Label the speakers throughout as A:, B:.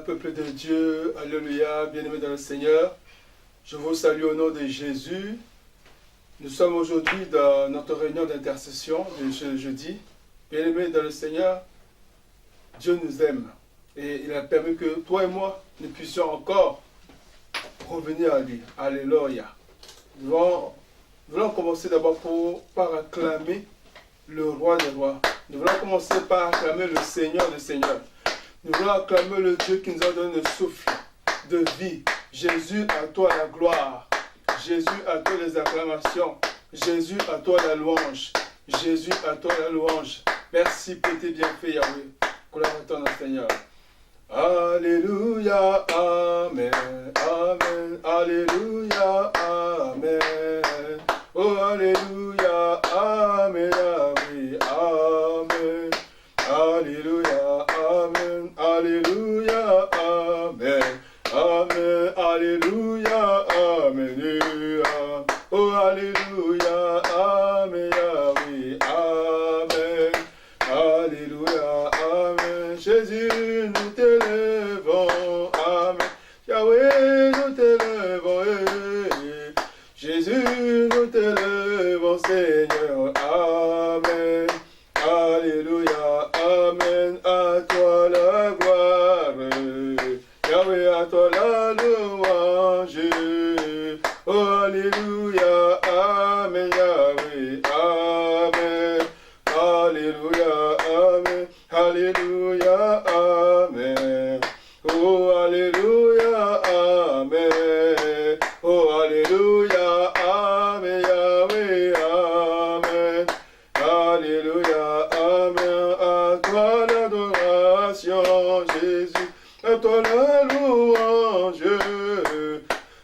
A: peuple de Dieu, alléluia, bien-aimés dans le Seigneur. Je vous salue au nom de Jésus. Nous sommes aujourd'hui dans notre réunion d'intercession de ce jeudi. Bien-aimés dans le Seigneur, Dieu nous aime et il a permis que toi et moi, nous puissions encore revenir à lui. Alléluia. Nous voulons commencer d'abord par acclamer le roi des rois. Nous voulons commencer par acclamer le Seigneur des seigneurs. Nous voulons acclamer le Dieu qui nous a donné le souffle de vie. Jésus, à toi la gloire. Jésus, à toi les acclamations. Jésus, à toi la louange. Jésus, à toi la louange. Merci pour tes bienfaits, Yahweh. Gloire à toi, notre Seigneur. Alléluia, Amen, Amen, Alléluia, Amen. Oh, Alléluia, Amen, Amen, Amen. Alléluia, Amen, Alléluia, Amen, Amen, Alléluia, Amen. Oh, Alléluia, Amen, Yahweh, Amen, Alléluia, Amen. Jésus, nous t'élèvons, Amen. Yahweh, nous t'élèvons, Jésus, nous t'élèvons, Seigneur, Amen. Alléluia, Amen, à toi la gloire, Yahweh, à toi la louange. Oh, Alléluia, Amen, Yahweh, Amen. Alléluia, Amen, Alléluia, Amen. Oh, Alléluia, Amen. Oh, Alléluia, Amen, Yahweh, Amen. Alléluia, Amen, à toi l'adoration, Jésus, à toi la louange.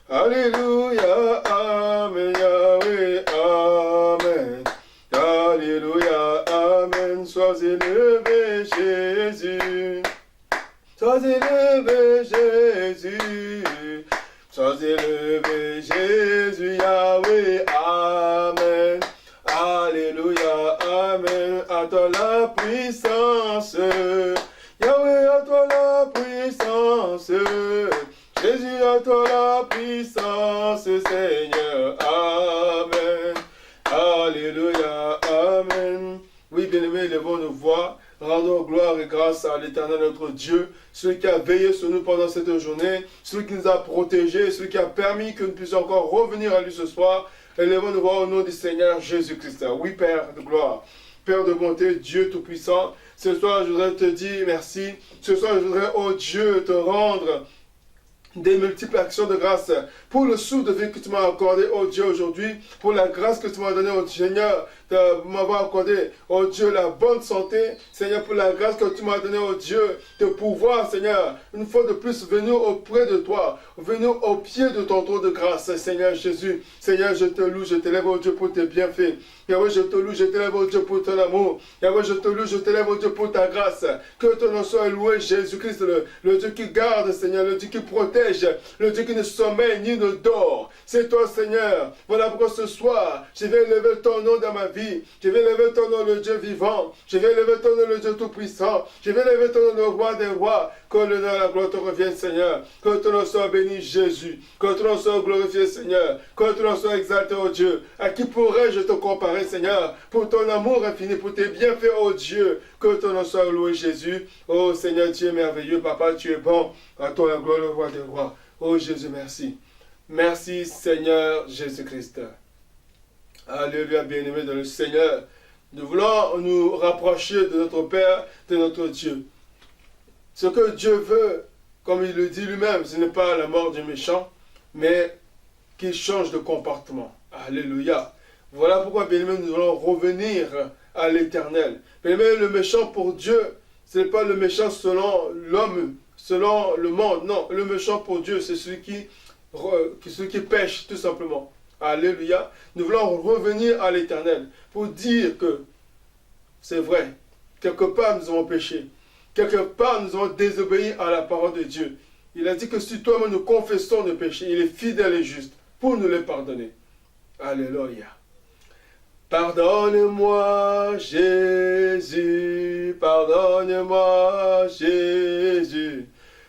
A: Alléluia, Amen, Yahweh, Amen. Alléluia, Amen, sois élevé, Jésus. Sois élevé, Jésus. Sois élevé, Jésus, Yahweh, Amen. Alléluia, Amen, à toi la puissance. Yahweh, à toi la puissance. Jésus, à toi la puissance, Seigneur, Amen. Alléluia, Amen. Oui, bien-aimés, élevons nos voix. Rendons gloire et grâce à l'Éternel notre Dieu, celui qui a veillé sur nous pendant cette journée, celui qui nous a protégés, celui qui a permis que nous puissions encore revenir à lui ce soir. Élevons nos voix au nom du Seigneur Jésus-Christ. Oui, Père de gloire, Père de bonté, Dieu Tout-Puissant, ce soir je voudrais te dire merci. Ce soir je voudrais, oh Dieu, te rendre des multiples actions de grâce pour le souffle de vie que tu m'as accordé, oh Dieu, aujourd'hui, pour la grâce que tu m'as donnée, oh Seigneur, de m'avoir accordé, oh Dieu, la bonne santé, Seigneur, pour la grâce que tu m'as donnée, oh Dieu, de pouvoir, Seigneur, une fois de plus venir auprès de toi, venir au pied de ton trône de grâce, Seigneur Jésus. Seigneur, je te loue, je t'élève, oh Dieu, pour tes bienfaits. Yahweh, je te loue, je t'élève, oh Dieu, pour ton amour. Yahweh, je te loue, je t'élève, oh Dieu, pour ta grâce. Que ton nom soit loué, Jésus-Christ, le Dieu qui garde, Seigneur, le Dieu qui protège, le Dieu qui ne sommeille ni ne dort. C'est toi, Seigneur. Voilà pourquoi ce soir, je vais élever ton nom dans ma vie. Je vais élever ton nom, le Dieu vivant. Je vais élever ton nom, le Dieu tout-puissant. Je vais élever ton nom, le roi des rois. Que l'honneur et la gloire te reviennent, Seigneur. Que ton nom soit béni, Jésus. Que ton nom soit glorifié, Seigneur. Que ton nom soit exalté, oh Dieu. À qui pourrais-je te comparer, Seigneur, pour ton amour infini, pour tes bienfaits, oh Dieu. Que ton nom soit loué, Jésus. Oh Seigneur, tu es merveilleux, Papa, tu es bon. À toi la gloire, le roi des rois. Oh Jésus, merci. Merci, Seigneur Jésus-Christ. Alléluia, bien-aimé dans le Seigneur. Nous voulons nous rapprocher de notre Père, de notre Dieu. Ce que Dieu veut, comme il le dit lui-même, ce n'est pas la mort du méchant, mais qu'il change de comportement. Alléluia. Voilà pourquoi, bien-aimé, nous allons revenir à l'Éternel. Bien-aimé, le méchant pour Dieu, ce n'est pas le méchant selon l'homme, selon le monde. Non, le méchant pour Dieu, c'est celui qui pêche, tout simplement. Alléluia. Nous voulons revenir à l'Éternel pour dire que c'est vrai. Quelque part, nous avons péché. Quelque part, nous avons désobéi à la parole de Dieu. Il a dit que si toi-même nous confessons nos péchés, il est fidèle et juste pour nous les pardonner. Alléluia. Pardonne-moi, Jésus, pardonne-moi, Jésus.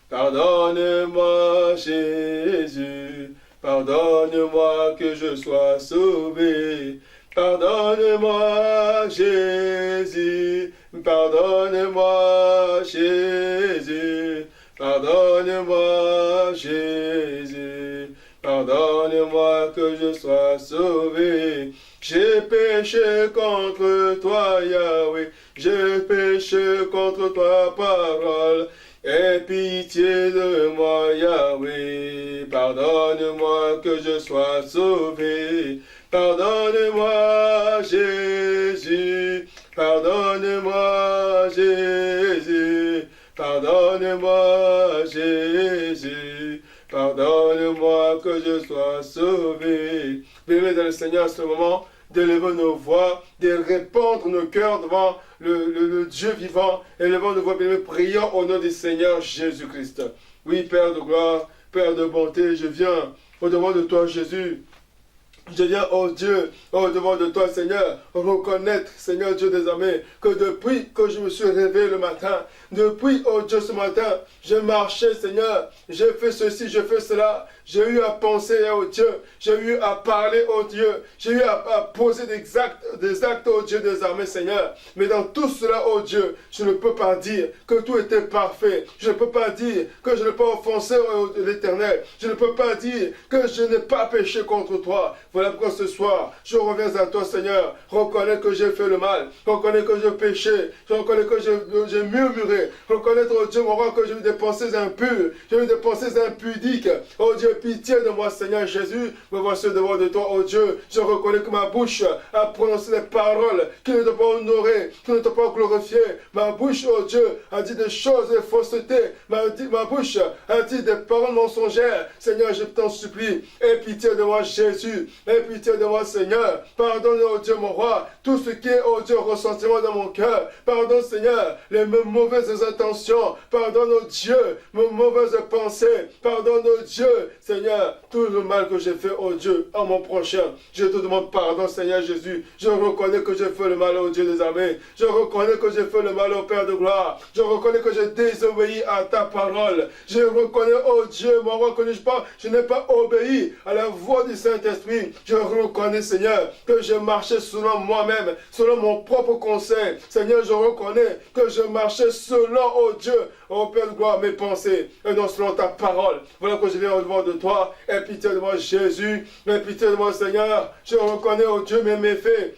A: Pardonne-moi, Jésus. Pardonne-moi que je sois sauvé. Pardonne-moi, Jésus. Pardonne-moi, Jésus. Pardonne-moi, Jésus. Pardonne-moi que je sois sauvé. J'ai péché contre toi, Yahweh. J'ai péché contre ta parole. Aie pitié de moi, Yahweh. Pardonne-moi que je sois sauvé. Pardonne-moi, Jésus. Pardonne-moi, Jésus. Pardonne-moi, Jésus. Pardonne-moi que je sois sauvé. Bénis dans le Seigneur à ce moment d'élever nos voix, de répandre nos cœurs devant le Dieu vivant, élevant nos voix, bénis, prions au nom du Seigneur Jésus-Christ. Oui, Père de gloire, Père de bonté, je viens au-devant de toi, Jésus. Je viens, oh Dieu, au-devant de toi, Seigneur, reconnaître, Seigneur Dieu des armées, que depuis que je me suis réveillé le matin, depuis, oh Dieu, ce matin, je marchais, Seigneur, j'ai fait ceci, j'ai fait cela, j'ai eu à penser, oh Dieu, j'ai eu à parler, oh Dieu, j'ai eu à poser des actes, oh Dieu des armées, Seigneur. Mais dans tout cela, oh Dieu, je ne peux pas dire que tout était parfait. Je ne peux pas dire que je n'ai pas offensé l'Éternel. Je ne peux pas dire que je n'ai pas péché contre toi. Voilà pourquoi ce soir, je reviens à toi, Seigneur. Reconnais que j'ai fait le mal. Reconnais que j'ai péché. Je reconnais que j'ai murmuré. Reconnais, oh Dieu, mon roi, que j'ai eu des pensées impures. J'ai eu des pensées impudiques. Oh Dieu, pitié de moi, Seigneur Jésus. Me voici devant de toi, oh Dieu. Je reconnais que ma bouche a prononcé des paroles qui ne t'ont pas honoré, qui ne t'ont pas glorifié. Ma bouche, oh Dieu, a dit des choses de fausseté. Ma bouche a dit des paroles mensongères. Seigneur, je t'en supplie. Aie pitié de moi, Jésus. Aie pitié de moi, Seigneur. Pardonne, oh Dieu, mon roi, tout ce qui est, oh Dieu, ressentiment dans mon cœur. Pardonne, Seigneur, les mauvaises intentions. Pardonne, oh Dieu, mes mauvaises pensées. Pardonne, oh Dieu, Seigneur, tout le mal que j'ai fait, oh Dieu, à mon prochain. Je te demande pardon, Seigneur Jésus. Je reconnais que j'ai fait le mal, oh Dieu des armées. Je reconnais que j'ai fait le mal au Père de gloire. Je reconnais que j'ai désobéi à ta parole. Je reconnais, oh Dieu, mon roi, que je n'ai pas obéi à la voix du Saint-Esprit. Je reconnais, Seigneur, que je marchais selon moi-même, selon mon propre conseil. Seigneur, je reconnais que je marchais selon, oh Dieu, oh Père de gloire, mes pensées, et non selon ta parole. Voilà que je viens au-devant de toi. Aie pitié de moi, Jésus. Aie pitié de moi, Seigneur. Je reconnais, oh Dieu, mes méfaits.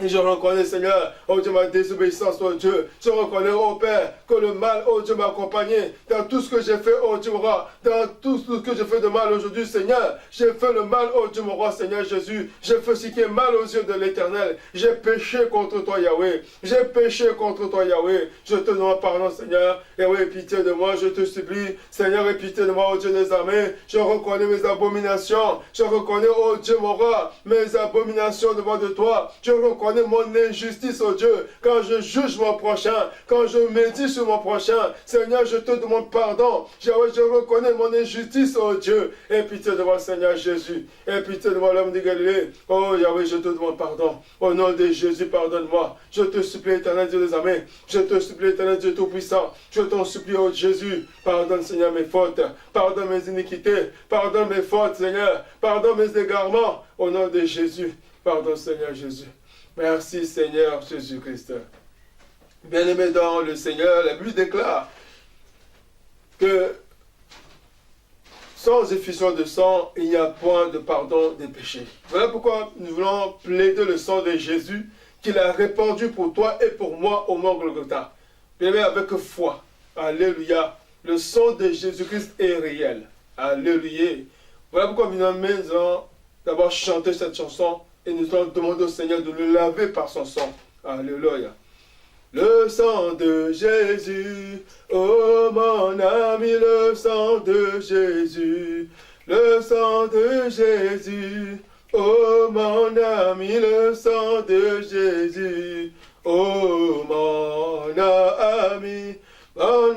A: Et je reconnais, Seigneur, oh Dieu, ma désobéissance, oh Dieu. Je reconnais, oh Père, que le mal, oh Dieu, m'a accompagné dans tout ce que j'ai fait, oh Dieu, mon roi. Dans tout ce que j'ai fait de mal aujourd'hui, Seigneur. J'ai fait le mal, oh Dieu, mon roi, Seigneur Jésus. J'ai fait ce qui est mal aux yeux de l'Éternel. J'ai péché contre toi, Yahweh. J'ai péché contre toi, Yahweh. Je te demande pardon, Seigneur. Yahweh, pitié de moi, je te supplie. Seigneur, aie pitié de moi, oh Dieu des armées. Je reconnais mes abominations. Je reconnais, oh Dieu, mon roi, mes abominations devant de toi. Je reconnais mon injustice, oh Dieu, quand je juge mon prochain, quand je médite sur mon prochain. Seigneur, je te demande pardon. Je reconnais mon injustice, oh Dieu. Aie pitié de moi, Seigneur Jésus. Aie pitié de moi, l'homme de Galilée. Oh Yahweh, je te demande pardon. Au nom de Jésus, pardonne-moi. Je te supplie, éternel Dieu des armées. Je te supplie, éternel Dieu Tout-Puissant. Je t'en supplie, oh Jésus. Pardonne, Seigneur, mes fautes. Pardonne mes iniquités. Pardonne mes fautes, Seigneur. Pardonne mes égarements. Au nom de Jésus. Pardonne, Seigneur Jésus. Merci Seigneur Jésus-Christ. Bien-aimé dans le Seigneur, la Bible déclare que sans effusion de sang, il n'y a point de pardon des péchés. Voilà pourquoi nous voulons plaider le sang de Jésus qu'il a répandu pour toi et pour moi au mont Golgotha. Bien-aimé, avec foi. Alléluia. Le sang de Jésus-Christ est réel. Alléluia. Voilà pourquoi nous allons d'abord chanter cette chanson. Et nous allons demander au Seigneur de le laver par son sang. Alléluia. Le sang de Jésus, oh mon ami, le sang de Jésus. Le sang de Jésus, oh mon ami, le sang de Jésus. Oh mon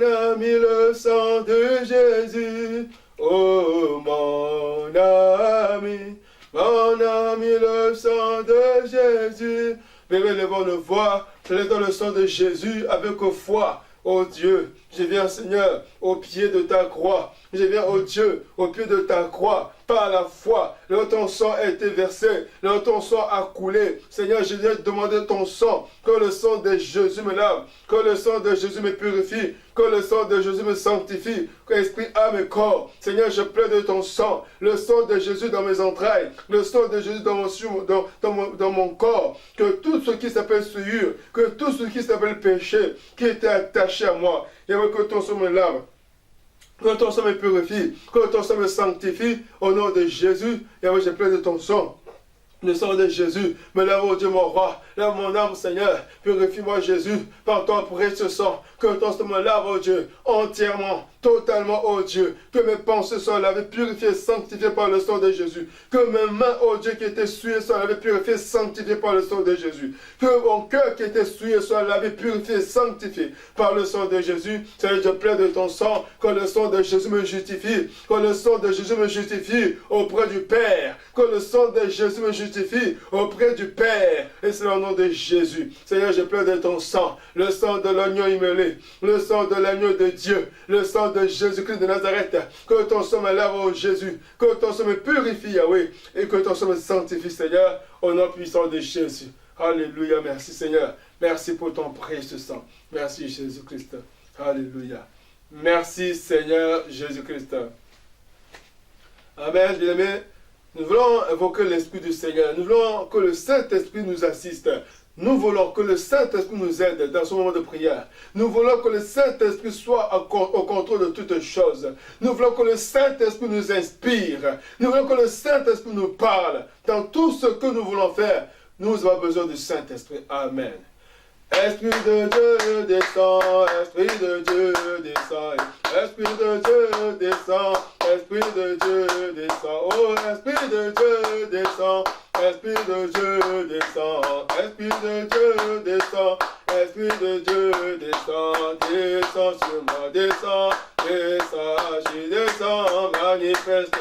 A: ami, le sang de Jésus. Oh mon ami. Mon ami, le sang de Jésus. Élevons nos voix, plaidons le sang de Jésus avec foi. Oh Dieu, Je viens, Seigneur, au pied de ta croix. Je viens, oh Dieu, au pied de ta croix, par la foi. Là, ton sang a été versé, là, ton sang a coulé. Seigneur, je viens demander ton sang, que le sang de Jésus me lave, que le sang de Jésus me purifie, que le sang de Jésus me sanctifie, que esprit, âme et corps. Seigneur, je plaide de ton sang, le sang de Jésus dans mes entrailles, le sang de Jésus dans mon corps, que tout ce qui s'appelle souillure, que tout ce qui s'appelle péché, qui était attaché à moi, et que ton sang me lave. Que ton sang me purifie, que ton sang me sanctifie, au nom de Jésus, et moi je plaide de ton sang. Le sang de Jésus, me lave, oh Dieu, mon roi, lave mon âme, Seigneur, purifie-moi, Jésus, par ton précieux sang, que ton sang me lave, oh Dieu, entièrement, totalement, oh Dieu, que mes pensées soient lavées, purifiées, sanctifiées par le sang de Jésus, que mes mains, oh Dieu, qui étaient souillées soient lavées, purifiées, sanctifiées par le sang de Jésus, que mon cœur qui était souillé soit lavé, purifié, sanctifié par le sang de Jésus. Seigneur, je plaide de ton sang, que le sang de Jésus me justifie, que le sang de Jésus me justifie auprès du Père, que le sang de Jésus me justifie auprès du Père, et c'est au nom de Jésus. Seigneur, je plaide de ton sang, le sang de l'agneau immolé, le sang de l'agneau de Dieu, le sang de Jésus-Christ de Nazareth, que ton sang me lave, oh Jésus, que ton sang me purifie, Yahweh, et que ton sang me sanctifie, Seigneur, au nom puissant de Jésus. Alléluia, merci Seigneur, merci pour ton précieux sang, merci Jésus-Christ, alléluia, merci Seigneur Jésus-Christ. Amen, bien-aimés. Nous voulons invoquer l'Esprit du Seigneur. Nous voulons que le Saint-Esprit nous assiste. Nous voulons que le Saint-Esprit nous aide dans ce moment de prière. Nous voulons que le Saint-Esprit soit au contrôle de toutes choses. Nous voulons que le Saint-Esprit nous inspire. Nous voulons que le Saint-Esprit nous parle. Dans tout ce que nous voulons faire, nous avons besoin du Saint-Esprit. Amen. Esprit de Dieu descend, Esprit de Dieu descend, Esprit de Dieu descend, Esprit de Dieu descend, oh Esprit de Dieu descend, Esprit de Dieu descend, Esprit de Dieu descend, Esprit de Dieu descend, descend sur moi, descend, j'y descend, manifeste,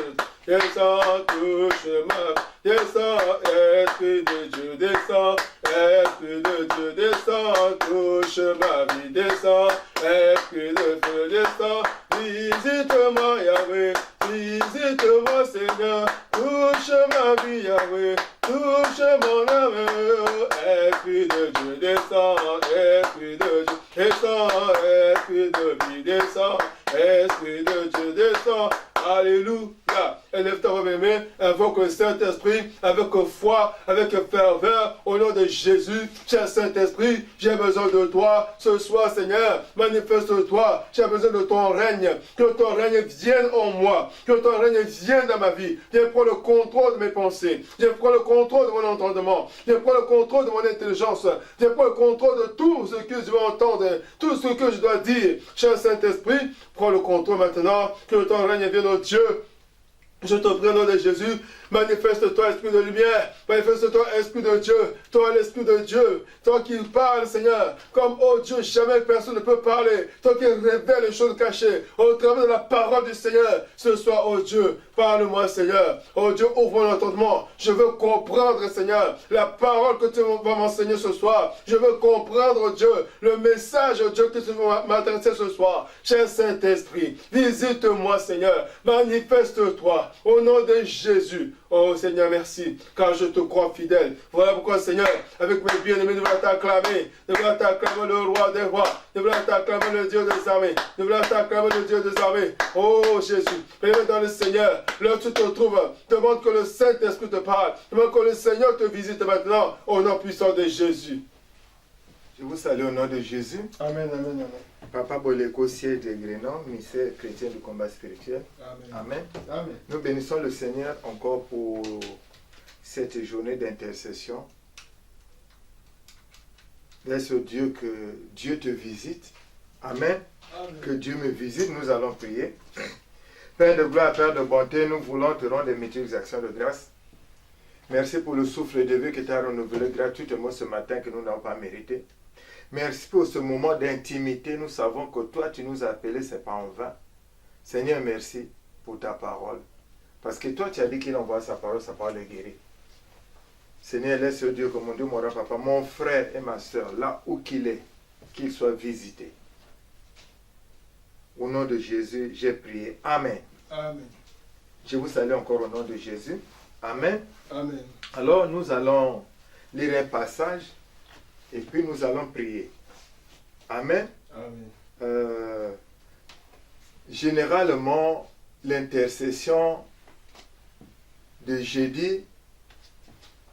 A: descend, touche ma, descend, Esprit de Dieu descend, Esprit de Dieu descend, touche ma vie, descend, Esprit de feu descend, visite-moi Yahweh, visite-moi Seigneur, touche ma vie Yahweh, touche mon âme, Esprit de Dieu descend, Esprit de Dieu descend, Esprit de vie descend, Esprit de Dieu descend, alléluia. Élève ta voix, bien-aimé, invoque le Saint-Esprit avec foi, avec ferveur, au nom de Jésus. Cher Saint-Esprit, j'ai besoin de toi ce soir, Seigneur. Manifeste-toi. J'ai besoin de ton règne. Que ton règne vienne en moi. Que ton règne vienne dans ma vie. Viens prendre le contrôle de mes pensées. Viens prendre le contrôle de mon entendement. Viens prendre le contrôle de mon intelligence. Viens prendre le contrôle de tout ce que je dois entendre, tout ce que je dois dire. Cher Saint-Esprit, prends le contrôle maintenant. Que ton règne vienne, oh Dieu. Je te prie au nom de Jésus, manifeste-toi, Esprit de lumière, manifeste-toi, Esprit de Dieu, toi l'Esprit de Dieu, toi qui parles, Seigneur, comme, oh Dieu, jamais personne ne peut parler, toi qui révèles les choses cachées, au travers de la parole du Seigneur, ce soir, oh Dieu, parle-moi, Seigneur, oh Dieu, ouvre mon entendement, je veux comprendre, Seigneur, la parole que tu vas m'enseigner ce soir, je veux comprendre, oh Dieu, le message, oh Dieu, que tu vas m'adresser ce soir, cher Saint-Esprit, visite-moi, Seigneur, manifeste-toi, au nom de Jésus. Oh Seigneur, merci, car je te crois fidèle. Voilà pourquoi, Seigneur, avec mes bien-aimés, nous voulons t'acclamer. Nous voulons t'acclamer le roi des rois. Nous voulons t'acclamer le Dieu des armées. Nous voulons t'acclamer le Dieu des armées. Oh Jésus, bienvenue dans le Seigneur. Là où tu te trouves, demande que le Saint-Esprit te parle. Demande que le Seigneur te visite maintenant, au nom puissant de Jésus.
B: Je vous salue au nom de Jésus.
A: Amen, amen, amen.
B: Papa Boleko, siège de Grenon, ministère chrétien du combat spirituel.
A: Amen.
B: Amen.
A: Amen.
B: Nous bénissons le Seigneur encore pour cette journée d'intercession. Laisse Dieu que Dieu te visite. Amen.
A: Amen.
B: Que Dieu me visite, nous allons prier. Père de gloire, Père de bonté, nous voulons te rendre des multiples actions de grâce. Merci pour le souffle de vie que tu as renouvelé gratuitement ce matin que nous n'avons pas mérité. Merci pour ce moment d'intimité. Nous savons que toi, tu nous as appelés, ce n'est pas en vain. Seigneur, merci pour ta parole. Parce que toi, tu as dit qu'il envoie sa parole est guérie. Seigneur, laisse Dieu, comme on dit, mon papa, mon frère et ma soeur, là où qu'il est, qu'il soit visité. Au nom de Jésus, j'ai prié. Amen.
A: Amen.
B: Je vous salue encore au nom de Jésus. Amen.
A: Amen.
B: Alors, nous allons lire un passage et puis nous allons prier. Amen.
A: Amen.
B: Généralement, l'intercession de jeudi,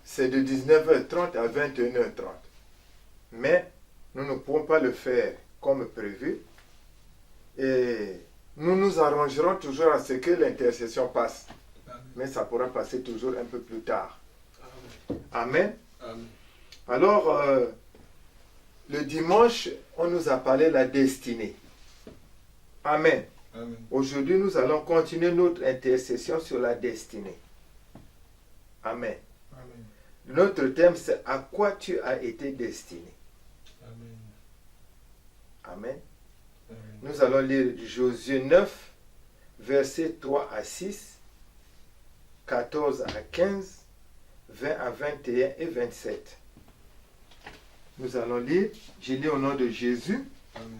B: c'est de 19h30 à 21h30. Mais nous ne pouvons pas le faire comme prévu. Et nous nous arrangerons toujours à ce que l'intercession passe.
A: Amen.
B: Mais ça pourra passer toujours un peu plus tard.
A: Amen.
B: Amen.
A: Amen.
B: Alors, le dimanche, on nous a parlé de la destinée. Amen.
A: Amen.
B: Aujourd'hui, nous allons continuer notre intercession sur la destinée. Amen.
A: Amen.
B: Notre thème, c'est à quoi tu as été destiné.
A: Amen.
B: Amen.
A: Amen.
B: Nous allons lire Josué 9, versets 3 à 6, 14 à 15, 20 à 21 et 27. Nous allons lire, je lis au nom de Jésus,
A: Amen.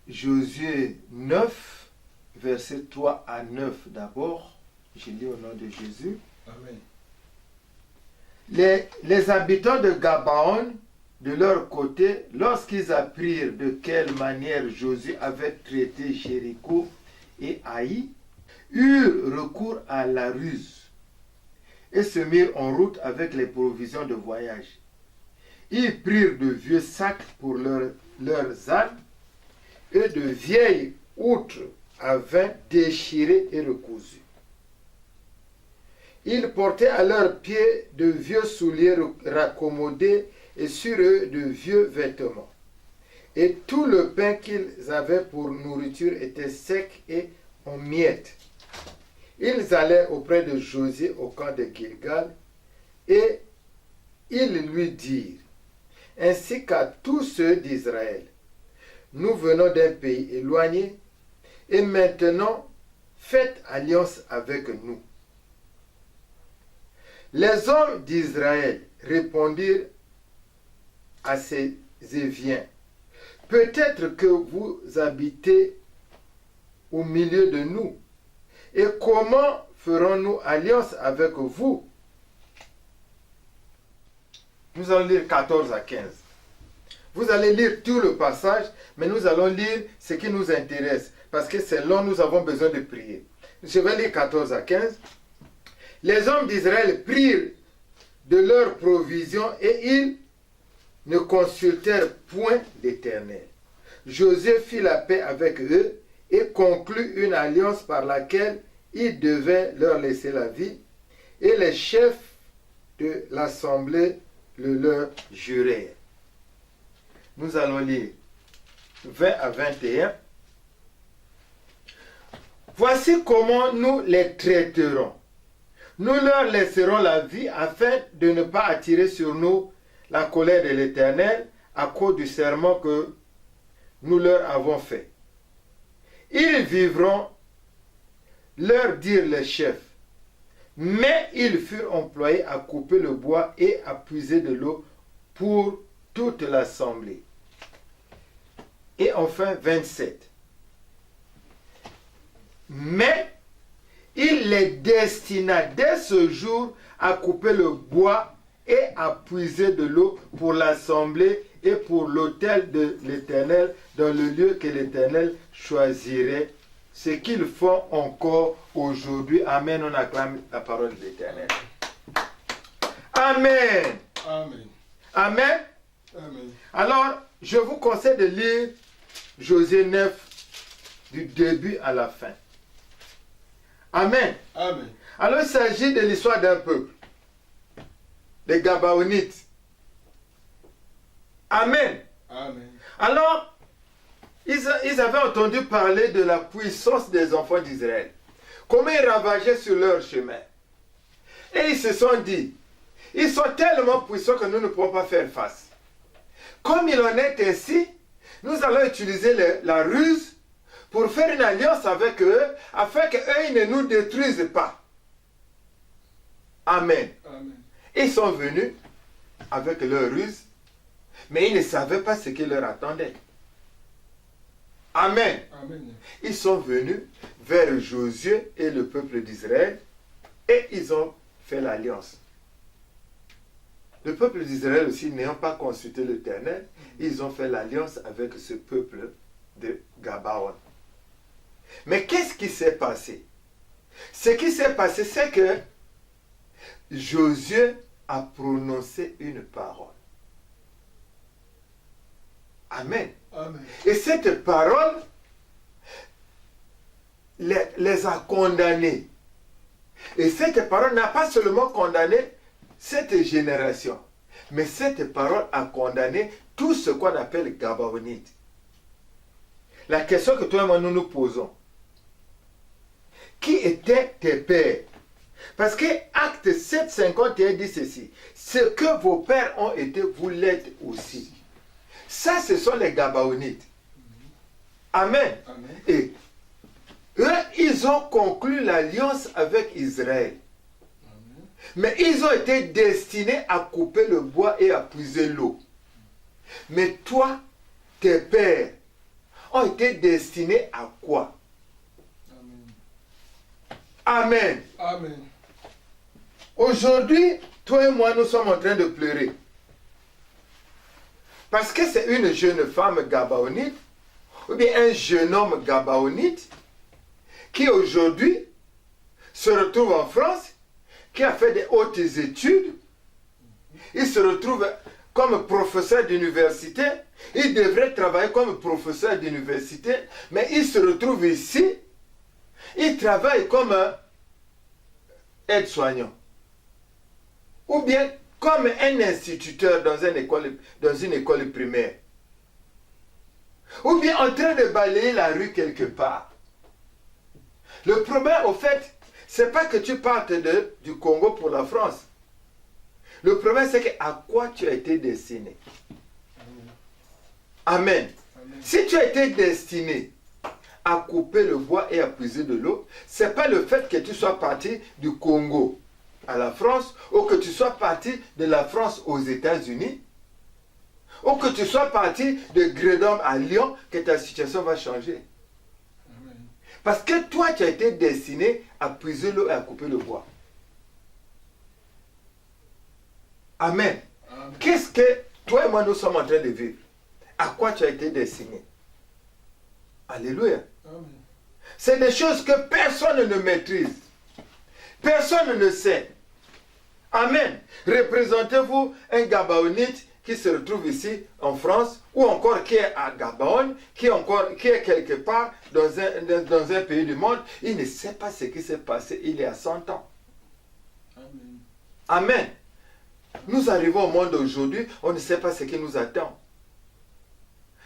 B: Josué 9, versets 3 à 9 d'abord. Je lis au nom de Jésus.
A: Amen.
B: Les habitants de Gabaon, de leur côté, lorsqu'ils apprirent de quelle manière Josué avait traité Jéricho et Haï, eurent recours à la ruse et se mirent en route avec les provisions de voyage. Ils prirent de vieux sacs pour leurs ânes et de vieilles outres à vin déchirées et recousues. Ils portaient à leurs pieds de vieux souliers raccommodés et sur eux de vieux vêtements. Et tout le pain qu'ils avaient pour nourriture était sec et en miettes. Ils allèrent auprès de Josué au camp de Gilgal et ils lui dirent, ainsi qu'à tous ceux d'Israël, nous venons d'un pays éloigné et maintenant faites alliance avec nous. Les hommes d'Israël répondirent à ces Éviens, peut-être que vous habitez au milieu de nous, et comment ferons-nous alliance avec vous? Nous allons lire 14 à 15. Vous allez lire tout le passage, mais nous allons lire ce qui nous intéresse, parce que c'est là où nous avons besoin de prier. Je vais lire 14 à 15. Les hommes d'Israël prirent de leurs provisions et ils ne consultèrent point l'Éternel. Josué fit la paix avec eux et conclut une alliance par laquelle il devait leur laisser la vie, et les chefs de l'assemblée le leur jurèrent. Nous allons lire 20 à 21. Voici comment nous les traiterons. Nous leur laisserons la vie afin de ne pas attirer sur nous la colère de l'Éternel à cause du serment que nous leur avons fait. Ils vivront, leur dirent les chefs, mais ils furent employés à couper le bois et à puiser de l'eau pour toute l'assemblée. Et enfin 27. Mais il les destina dès ce jour à couper le bois et à puiser de l'eau pour l'assemblée et pour l'autel de l'Éternel dans le lieu que l'Éternel choisirait, ce qu'ils font encore aujourd'hui. Amen, on acclame la parole de l'Éternel. Amen.
A: Amen.
B: Amen.
A: Amen.
B: Alors, je vous conseille de lire Josué 9 du début à la fin. Amen.
A: Amen.
B: Alors, il s'agit de l'histoire d'un peuple, les Gabaonites. Amen.
A: Amen.
B: Alors, ils avaient entendu parler de la puissance des enfants d'Israël, comment ils ravageaient sur leur chemin. Et ils se sont dit, ils sont tellement puissants que nous ne pouvons pas faire face. Comme il en est ainsi, nous allons utiliser la ruse pour faire une alliance avec eux, afin qu'eux ils ne nous détruisent pas. Amen.
A: Amen.
B: Ils sont venus avec leur ruse, mais ils ne savaient pas ce qui leur attendait. Amen.
A: Amen.
B: Ils sont venus vers Josué et le peuple d'Israël et ils ont fait l'alliance. Le peuple d'Israël aussi, n'ayant pas consulté l'Éternel, ils ont fait l'alliance avec ce peuple de Gabaon. Mais qu'est-ce qui s'est passé? Ce qui s'est passé, c'est que Josué a prononcé une parole. Amen.
A: Amen.
B: Et cette parole les a condamnés. Et cette parole n'a pas seulement condamné cette génération, mais cette parole a condamné tout ce qu'on appelle Gabaonites. La question que toi et moi nous nous posons, qui étaient tes pères? Parce que Acte 7,51 dit ceci: ce que vos pères ont été, vous l'êtes aussi. Ça, ce sont les Gabaonites. Amen.
A: Amen.
B: Et eux, ils ont conclu l'alliance avec Israël.
A: Amen.
B: Mais ils ont été destinés à couper le bois et à puiser l'eau. Mais toi, tes pères, ont été destinés à quoi?
A: Amen.
B: Amen.
A: Amen.
B: Aujourd'hui, toi et moi, nous sommes en train de pleurer. Parce que c'est une jeune femme gabaonite, ou bien un jeune homme gabaonite, qui aujourd'hui se retrouve en France, qui a fait des hautes études, il se retrouve comme professeur d'université, il devrait travailler comme professeur d'université, mais il se retrouve ici, il travaille comme aide-soignant, ou bien comme un instituteur dans une école primaire, ou bien en train de balayer la rue quelque part. Le problème, au fait, c'est pas que tu partes du Congo pour la France. Le problème, c'est que à quoi tu as été destiné. Amen.
A: Amen.
B: Si tu as été destiné à couper le bois et à puiser de l'eau, c'est pas le fait que tu sois parti du Congo à la France, ou que tu sois parti de la France aux États-Unis, ou que tu sois parti de Grenoble à Lyon, que ta situation va changer.
A: Amen.
B: Parce que toi, tu as été destiné à puiser l'eau et à couper le bois. Amen.
A: Amen.
B: Qu'est-ce que toi et moi nous sommes en train de vivre? À quoi tu as été destiné? Alléluia.
A: Amen.
B: C'est des choses que personne ne maîtrise. Personne ne sait. Amen. Représentez-vous un Gabaonite qui se retrouve ici en France, ou encore qui est à Gabaon, qui est quelque part dans un pays du monde. Il ne sait pas ce qui s'est passé il y a 100 ans.
A: Amen.
B: Amen. Nous arrivons au monde aujourd'hui, on ne sait pas ce qui nous attend.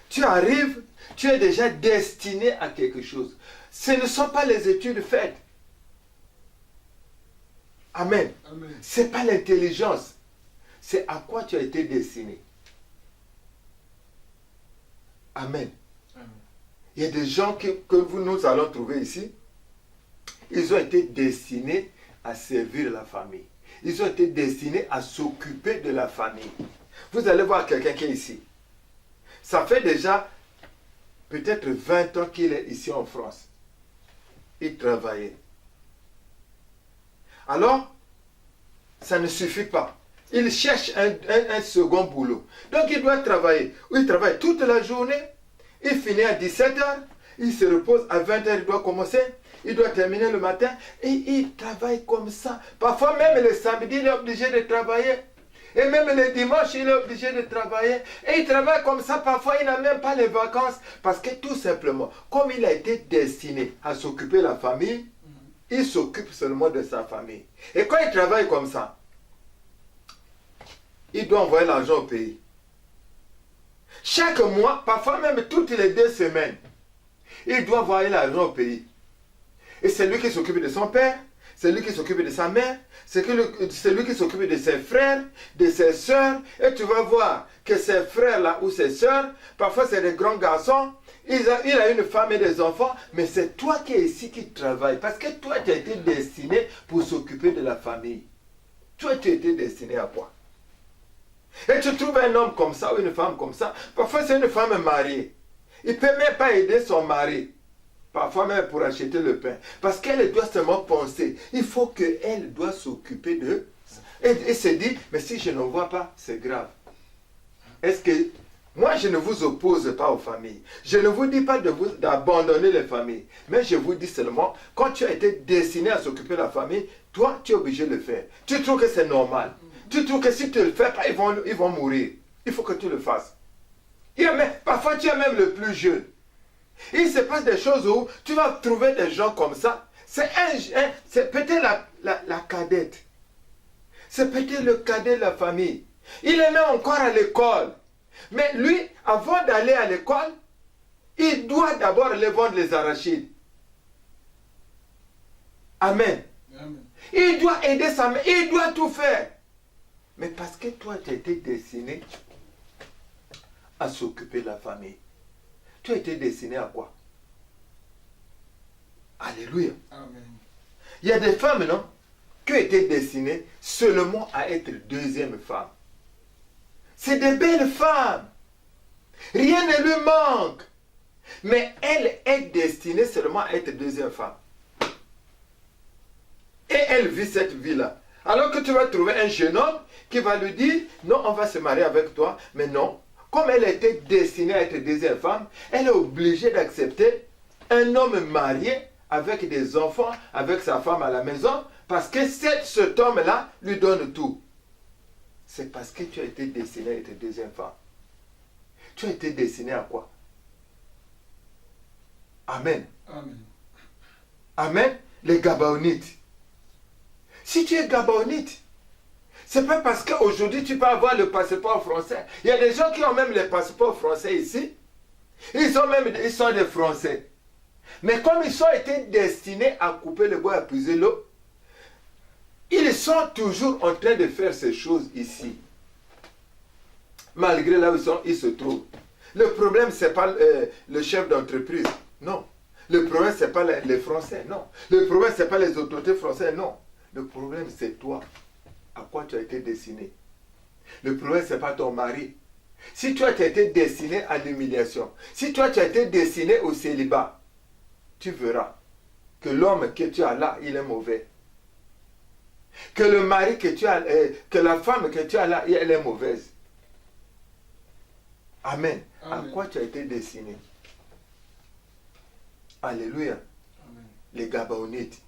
B: Tu arrives, tu es déjà destiné à quelque chose. Ce ne sont pas les études faites. Amen.
A: Amen.
B: Ce n'est pas l'intelligence. C'est à quoi tu as été destiné. Amen.
A: Amen.
B: Il y a des gens que nous allons trouver ici. Ils ont été destinés à servir la famille. Ils ont été destinés à s'occuper de la famille. Vous allez voir quelqu'un qui est ici. Ça fait déjà peut-être 20 ans qu'il est ici en France. Il travaillait. Alors, ça ne suffit pas. Il cherche un second boulot. Donc il doit travailler. Il travaille toute la journée. Il finit à 17h. Il se repose à 20h. Il doit commencer. Il doit terminer le matin. Et il travaille comme ça. Parfois même le samedi, il est obligé de travailler. Et même le dimanche, il est obligé de travailler. Et il travaille comme ça. Parfois, il n'a même pas les vacances. Parce que tout simplement, comme il a été destiné à s'occuper de la famille, il s'occupe seulement de sa famille. Et quand il travaille comme ça, il doit envoyer l'argent au pays. Chaque mois, parfois même toutes les 2 semaines, il doit envoyer l'argent au pays. Et c'est lui qui s'occupe de son père, c'est lui qui s'occupe de sa mère, c'est lui qui s'occupe de ses frères, de ses soeurs. Et tu vas voir que ces frères-là ou ces soeurs, parfois c'est des grands garçons, il a une femme et des enfants, mais c'est toi qui es ici qui travaille. Parce que toi, tu as été destiné pour s'occuper de la famille. Toi, tu as été destiné à quoi? Et tu trouves un homme comme ça ou une femme comme ça. Parfois, c'est une femme mariée. Il ne peut même pas aider son mari. Parfois même pour acheter le pain. Parce qu'elle doit seulement penser. Il faut qu'elle doit s'occuper de... Et se dit, mais si je ne vois pas, c'est grave. Est-ce que... Moi, je ne vous oppose pas aux familles. Je ne vous dis pas d'abandonner les familles. Mais je vous dis seulement, quand tu as été destiné à s'occuper de la famille, toi, tu es obligé de le faire. Tu trouves que c'est normal. Tu trouves que si tu ne le fais pas, ils vont mourir. Il faut que tu le fasses. Parfois, tu es même le plus jeune. Il se passe des choses où tu vas trouver des gens comme ça. C'est peut-être la cadette. C'est peut-être le cadet de la famille. Il est même encore à l'école. Mais lui, avant d'aller à l'école, il doit d'abord aller vendre les arachides. Amen.
A: Amen.
B: Il doit aider sa mère. Il doit tout faire. Mais parce que toi, tu as été destiné à s'occuper de la famille. Tu as été destiné à quoi? Alléluia.
A: Amen.
B: Il y a des femmes, non, qui ont été destinées seulement à être deuxième femme. C'est des belles femmes. Rien ne lui manque. Mais elle est destinée seulement à être deuxième femme. Et elle vit cette vie-là. Alors que tu vas trouver un jeune homme qui va lui dire, non, on va se marier avec toi. Mais non, comme elle était destinée à être deuxième femme, elle est obligée d'accepter un homme marié avec des enfants, avec sa femme à la maison, parce que cet homme-là lui donne tout. C'est parce que tu as été destiné à être deuxième femme. Tu as été destiné à quoi? Amen.
A: Amen.
B: Amen. Les Gabaonites. Si tu es Gabaonite, c'est pas parce qu'aujourd'hui tu peux avoir le passeport français. Il y a des gens qui ont même les passeports français ici. Ils sont des Français. Mais comme ils ont été destinés à couper le bois et à puiser l'eau, ils sont toujours en train de faire ces choses ici. Malgré là où ils se trouvent. Le problème, ce n'est pas le chef d'entreprise. Non. Le problème, ce n'est pas les Français. Non. Le problème, ce n'est pas les autorités françaises. Non. Le problème, c'est toi. À quoi tu as été destiné. Le problème, ce n'est pas ton mari. Si toi, tu as été destiné à l'humiliation, si toi, tu as été destiné au célibat, tu verras que l'homme que tu as là, il est mauvais. Que le mari que tu as, que la femme que tu as là, elle est mauvaise. Amen.
A: Amen.
B: À quoi tu as été destiné? Alléluia.
A: Amen.
B: Les Gabaonites,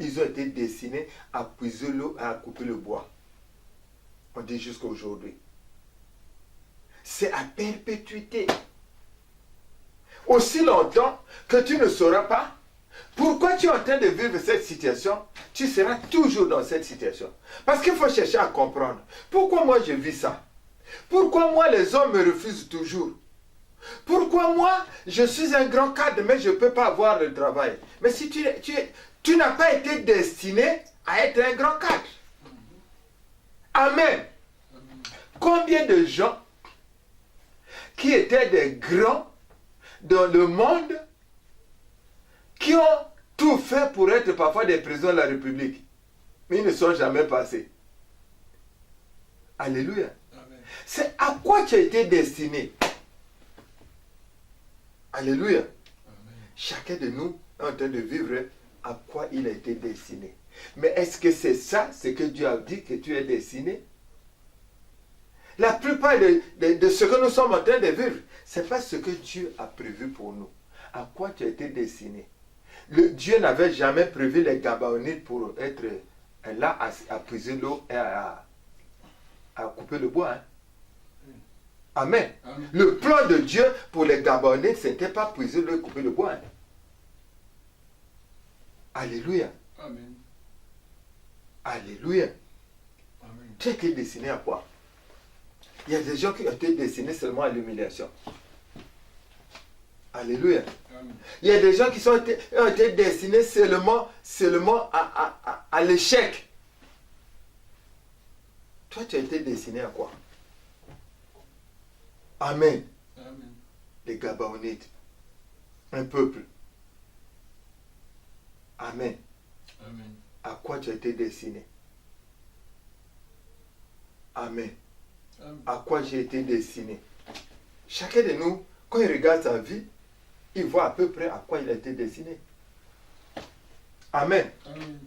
B: ils ont été destinés à puiser l'eau et à couper le bois. On dit jusqu'à aujourd'hui. C'est à perpétuité. Aussi longtemps que tu ne sauras pas pourquoi tu es en train de vivre cette situation, tu seras toujours dans cette situation. Parce qu'il faut chercher à comprendre. Pourquoi moi je vis ça? Pourquoi moi les hommes me refusent toujours? Pourquoi moi je suis un grand cadre mais je ne peux pas avoir le travail? Mais si tu n'as pas été destiné à être un grand cadre. Amen. Combien de gens qui étaient des grands dans le monde qui ont tout fait pour être parfois des présidents de la République, mais ils ne sont jamais passés. Alléluia.
A: Amen.
B: C'est à quoi tu as été destiné. Alléluia.
A: Amen.
B: Chacun de nous est en train de vivre à quoi il a été destiné. Mais est-ce que c'est ça, ce que Dieu a dit que tu es destiné? La plupart de ce que nous sommes en train de vivre, ce n'est pas ce que Dieu a prévu pour nous. À quoi tu as été destiné? Dieu n'avait jamais prévu les Gabaonites pour être là à puiser l'eau et à couper le bois. Hein? Amen.
A: Amen.
B: Le plan de Dieu pour les Gabaonites, ce n'était pas puiser l'eau et couper le bois. Hein? Alléluia.
A: Amen.
B: Alléluia.
A: Amen.
B: Tu as été destiné à quoi? Il y a des gens qui ont été destinés seulement à l'humiliation. Alléluia.
A: Amen.
B: Il y a des gens qui ont été destinés seulement à l'échec. Toi, tu as été destiné à quoi? Amen.
A: Amen.
B: Les Gabaonites. Un peuple. Amen.
A: Amen.
B: À quoi tu as été destiné? Amen.
A: Amen.
B: À quoi j'ai été destiné? Chacun de nous, quand il regarde sa vie, il voit à peu près à quoi il a été destiné. Amen.
A: Amen.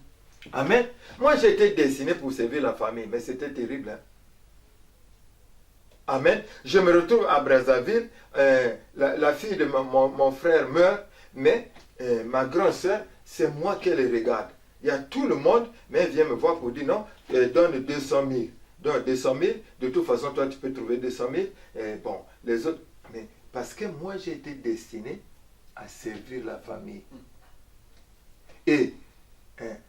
B: Amen. Moi, j'ai été destiné pour servir la famille, mais c'était terrible. Hein? Amen. Je me retrouve à Brazzaville, la fille de mon frère meurt, mais ma grande soeur, c'est moi qui les regarde. Il y a tout le monde, mais elle vient me voir pour dire non, donne 200 000. Donne 200 000, de toute façon, toi, tu peux trouver 200 000. Bon, les autres, mais parce que moi, j'ai été destiné à servir la famille. Et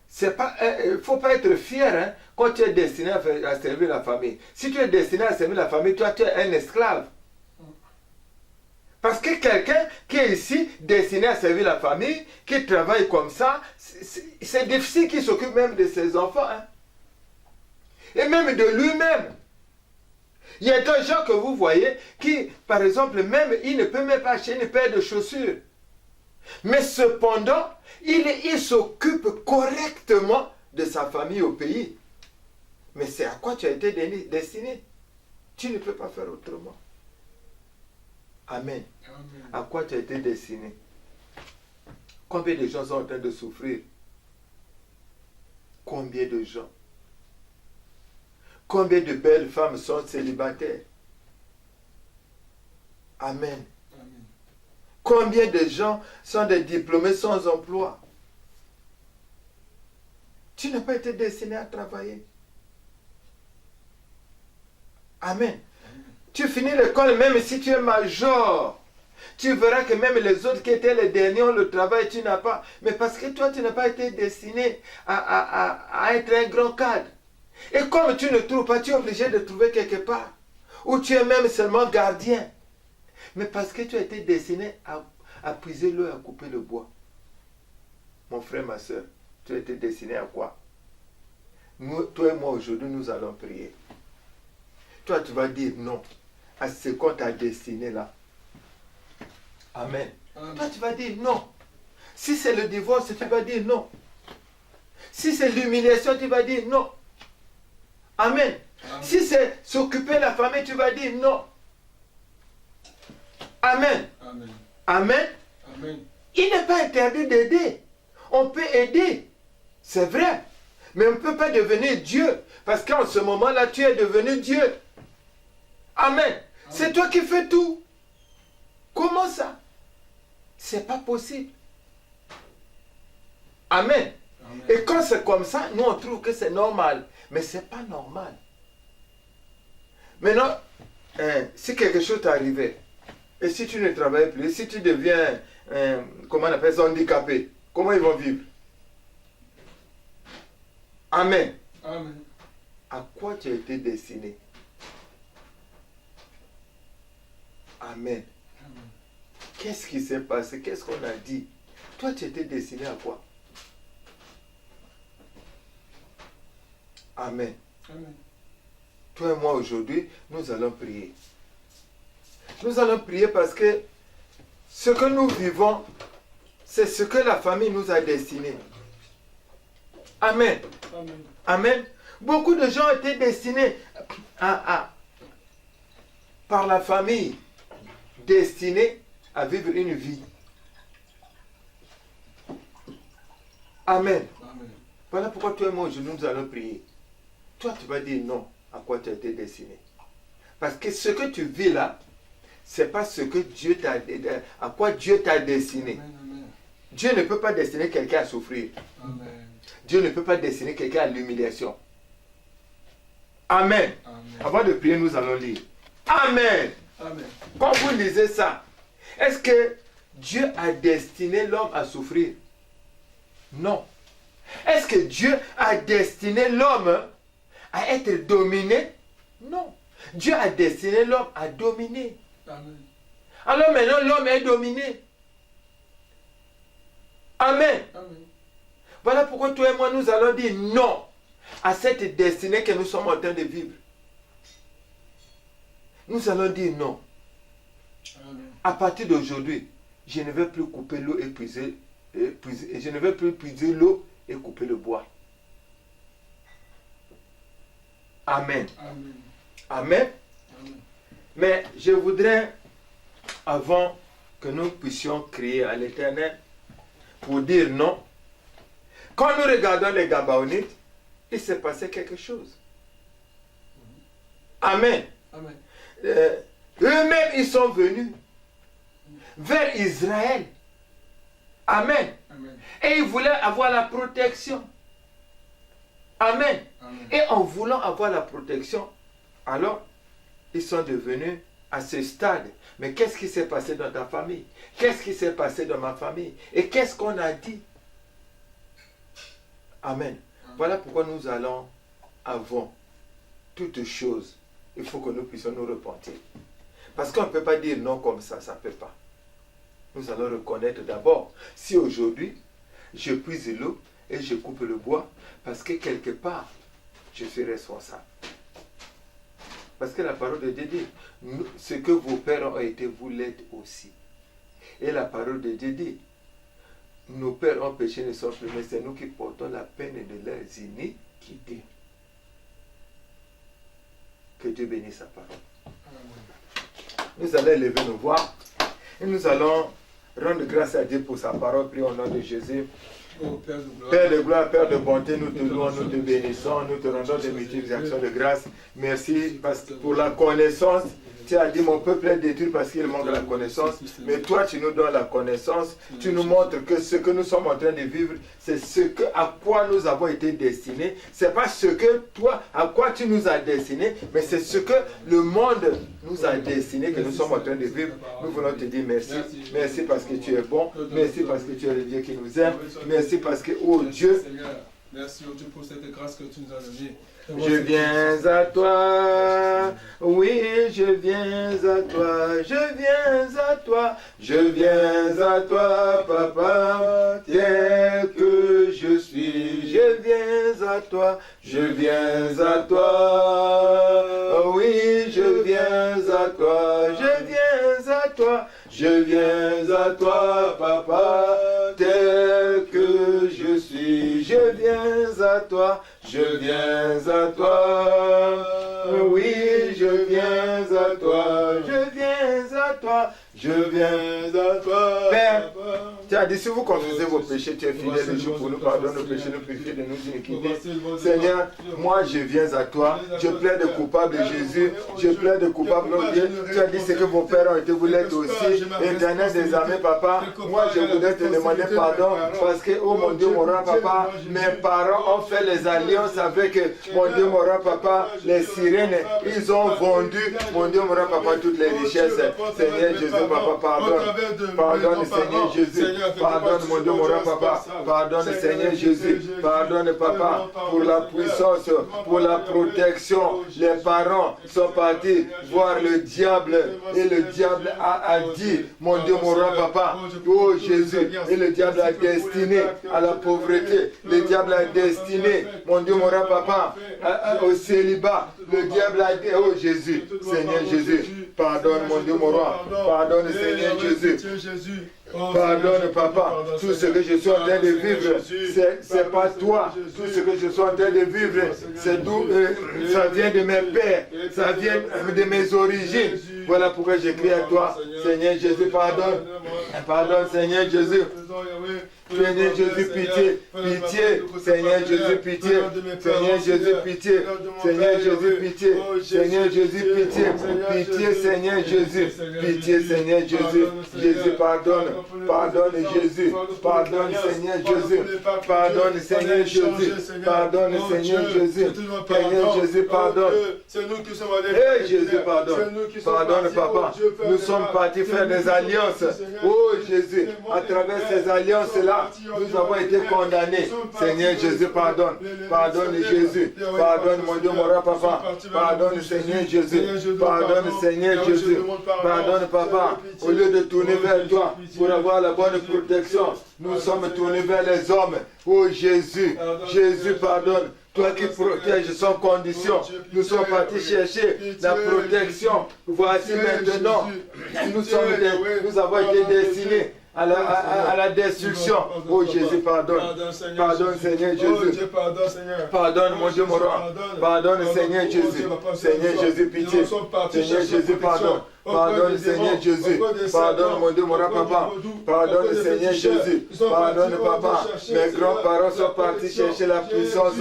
B: c'est pas, faut pas être fier hein, quand tu es destiné à servir la famille. Si tu es destiné à servir la famille, toi, tu es un esclave. Parce que quelqu'un qui est ici, destiné à servir la famille, qui travaille comme ça, c'est difficile qu'il s'occupe même de ses enfants. Hein. Et même de lui-même. Il y a des gens que vous voyez qui, par exemple, même, il ne peut même pas acheter une paire de chaussures. Mais cependant, il s'occupe correctement de sa famille au pays. Mais c'est à quoi tu as été destiné. Tu ne peux pas faire autrement. Amen.
A: Amen.
B: À quoi tu as été destiné? Combien de gens sont en train de souffrir? Combien de gens? Combien de belles femmes sont célibataires? Amen.
A: Amen.
B: Combien de gens sont des diplômés sans emploi? Tu n'as pas été destiné à travailler. Amen. Tu finis l'école, même si tu es major, tu verras que même les autres qui étaient les derniers ont le travail, tu n'as pas. Mais parce que toi, tu n'as pas été destiné à être un grand cadre. Et comme tu ne trouves pas, tu es obligé de trouver quelque part. Ou tu es même seulement gardien. Mais parce que tu as été destiné à puiser l'eau et à couper le bois. Mon frère, ma soeur, tu as été destiné à quoi? Toi et moi, aujourd'hui, nous allons prier. Toi, tu vas dire non à ce qu'on t'a destiné là. Amen.
A: Amen.
B: Toi, tu vas dire non. Si c'est le divorce, tu vas dire non. Si c'est l'humiliation, tu vas dire non. Amen.
A: Amen.
B: Si c'est s'occuper de la famille, tu vas dire non. Amen.
A: Amen.
B: Amen.
A: Amen.
B: Il n'est pas interdit d'aider. On peut aider. C'est vrai. Mais on ne peut pas devenir Dieu. Parce qu'en ce moment-là, tu es devenu Dieu. Amen. C'est toi qui fais tout. Comment ça? C'est pas possible. Amen.
A: Amen.
B: Et quand c'est comme ça, nous on trouve que c'est normal. Mais c'est pas normal. Maintenant, si quelque chose t'arrivait, et si tu ne travailles plus, si tu deviens, comment on appelle ça, handicapé, comment ils vont vivre? Amen.
A: Amen.
B: À quoi tu as été destiné? Amen.
A: Amen.
B: Qu'est-ce qui s'est passé? Qu'est-ce qu'on a dit? Toi, tu étais destiné à quoi? Amen.
A: Amen.
B: Toi et moi, aujourd'hui, nous allons prier. Nous allons prier parce que ce que nous vivons, c'est ce que la famille nous a destiné. Amen.
A: Amen.
B: Amen. Beaucoup de gens étaient destinés par la famille, destinés à vivre une vie. Amen.
A: Amen.
B: Voilà pourquoi toi et moi, aujourd'hui, nous allons prier. Toi, tu vas dire non à quoi tu as été destiné. Parce que ce que tu vis là, c'est pas ce que Dieu t'a, à quoi Dieu t'a destiné.
A: Amen. Amen.
B: Dieu ne peut pas destiner quelqu'un à souffrir.
A: Amen.
B: Dieu ne peut pas destiner quelqu'un à l'humiliation. Amen.
A: Amen.
B: Avant de prier, nous allons lire. Amen.
A: Amen.
B: Quand vous lisez ça, est-ce que Dieu a destiné l'homme à souffrir? Non. Est-ce que Dieu a destiné l'homme à être dominé? Non. Dieu a destiné l'homme à dominer.
A: Amen.
B: Alors maintenant, l'homme est dominé. Amen.
A: Amen.
B: Voilà pourquoi toi et moi, nous allons dire non à cette destinée que nous sommes en train de vivre. Nous allons dire non.
A: Amen.
B: À partir d'aujourd'hui, je ne vais plus couper l'eau et puiser, je ne vais plus puiser l'eau et couper le bois. Amen.
A: Amen.
B: Amen.
A: Amen.
B: Mais je voudrais avant que nous puissions crier à l'Éternel pour dire non, quand nous regardons les Gabaonites, il s'est passé quelque chose. Amen.
C: Amen.
B: Eux-mêmes, ils sont venus vers Israël. Amen.
C: Amen.
B: Et ils voulaient avoir la protection. Amen.
C: Amen.
B: Et en voulant avoir la protection, alors, ils sont devenus à ce stade. Mais qu'est-ce qui s'est passé dans ta famille? Qu'est-ce qui s'est passé dans ma famille? Et qu'est-ce qu'on a dit? Amen. Voilà pourquoi nous allons, avant toute chose, il faut que nous puissions nous repentir. Parce qu'on ne peut pas dire non comme ça, ça ne peut pas. Nous allons reconnaître d'abord, si aujourd'hui, je puise l'eau et je coupe le bois, parce que quelque part, je suis responsable. Parce que la parole de Dieu dit, ce que vos pères ont été, vous l'êtes aussi. Et la parole de Dieu dit, nos pères ont péché, ne sont plus, mais c'est nous qui portons la peine de leurs iniquités. Que Dieu bénisse sa parole. Nous allons élever nos voix et nous allons rendre grâce à Dieu pour sa parole. Prions au nom de Jésus.
C: Oh, Père de gloire,
B: Père de gloire, Père de bonté, nous te louons, nous te bénissons, nous te rendons des multiples actions de grâce. Merci pour la connaissance. Tu as dit, mon peuple est détruit parce qu'il manque la connaissance. Mais toi, tu nous donnes la connaissance. Tu nous montres que ce que nous sommes en train de vivre, c'est à quoi nous avons été destinés. Ce n'est pas ce que toi, à quoi tu nous as destinés, mais c'est ce que le monde nous a destiné, que nous sommes en train de vivre. Nous voulons te dire merci. Merci parce que tu es bon. Merci parce que tu es le Dieu qui nous aime. Merci parce que, oh Dieu,
C: merci oh Dieu pour cette grâce que tu nous as donnée.
B: je viens à toi, oui, je viens à toi, je viens à toi, je viens à toi, papa, tel que je suis, je viens à toi, je viens à toi, oui, je viens à toi, je viens à toi, je viens à toi, papa, tel que je suis, je viens à toi, je viens à toi, oui, je viens à toi, je viens à toi, je viens à toi. Père, tu as dit, si vous confessez vos péchés, tu es fidèle et juste pour nous pardonner nos péchés, nous purifier de nos iniquités. Seigneur, moi je viens à toi, je plaide coupable Jésus, je plaide coupable mon Dieu. Tu as dit ce que vos pères ont été, vous l'êtes aussi. Éternel des armées, papa, moi je voudrais te demander pardon parce que, oh mon Dieu, mon roi, papa, mes parents ont fait les alliances avec, mon Dieu, mon roi, papa, les sirènes, ils ont vendu, mon Dieu, mon roi, papa, toutes les richesses. Seigneur Jésus, papa, pardonne, pardonne, Seigneur Jésus, pardonne, mon Dieu, mon roi, papa, pardonne, Seigneur Jésus, pardonne, papa, pour la puissance, pour la protection. Les parents sont partis voir le diable et le diable a dit, mon Dieu, mon roi, papa, oh Jésus, et le diable a destiné à la pauvreté, le diable a destiné, mon Dieu, mon roi, papa, au célibat, le diable a dit, oh Jésus, Seigneur Jésus, pardonne, mon Dieu, mon roi, pardonne, Seigneur Jésus. Pardonne, papa, tout ce que je suis en train de vivre, c'est pas toi. Tout ce que je suis en train de vivre, c'est d'où ça vient de mes pères, ça vient de mes origines. Voilà pourquoi j'écris à toi, Seigneur Jésus, pardonne. Pardonne, Seigneur Jésus. Seigneur Jésus, pitié, pitié, Seigneur Jésus, pitié, Seigneur Jésus, pitié, Seigneur Jésus, pitié, Seigneur Jésus, pitié, pitié, Seigneur Jésus, pitié, Seigneur Jésus, Jésus, pardonne, pardonne Jésus, pardonne Seigneur Jésus, pardonne Seigneur Jésus, pardonne Seigneur Jésus, Seigneur Jésus, pardonne, et Jésus, pardonne, pardonne papa, nous sommes partis faire des alliances, oh Jésus, à travers ces alliances-là, nous avons été condamnés. Seigneur Jésus, pardonne. Pardonne Jésus. Pardonne mon Dieu, mon roi, papa. Pardonne Seigneur Jésus. Pardonne Seigneur Jésus. Pardonne papa. Au lieu de tourner vers toi pour avoir la bonne protection, nous sommes tournés vers les hommes. Oh Jésus. Jésus, pardonne. Toi qui protèges sans condition, nous sommes partis chercher la protection. Voici maintenant, nous avons été destinés à la destruction. Oh Jésus, pardonne. Pardonne Seigneur Jésus. Pardonne mon Dieu, mon roi. Pardonne Seigneur Jésus. Seigneur Jésus, pitié. Seigneur Jésus, pardonne. Pardonne, Seigneur Jésus. Pardonne, mon Dieu, mon papa. Pardonne, Seigneur Jésus. Pardonne, papa. Mes grands-parents sont partis chercher la puissance.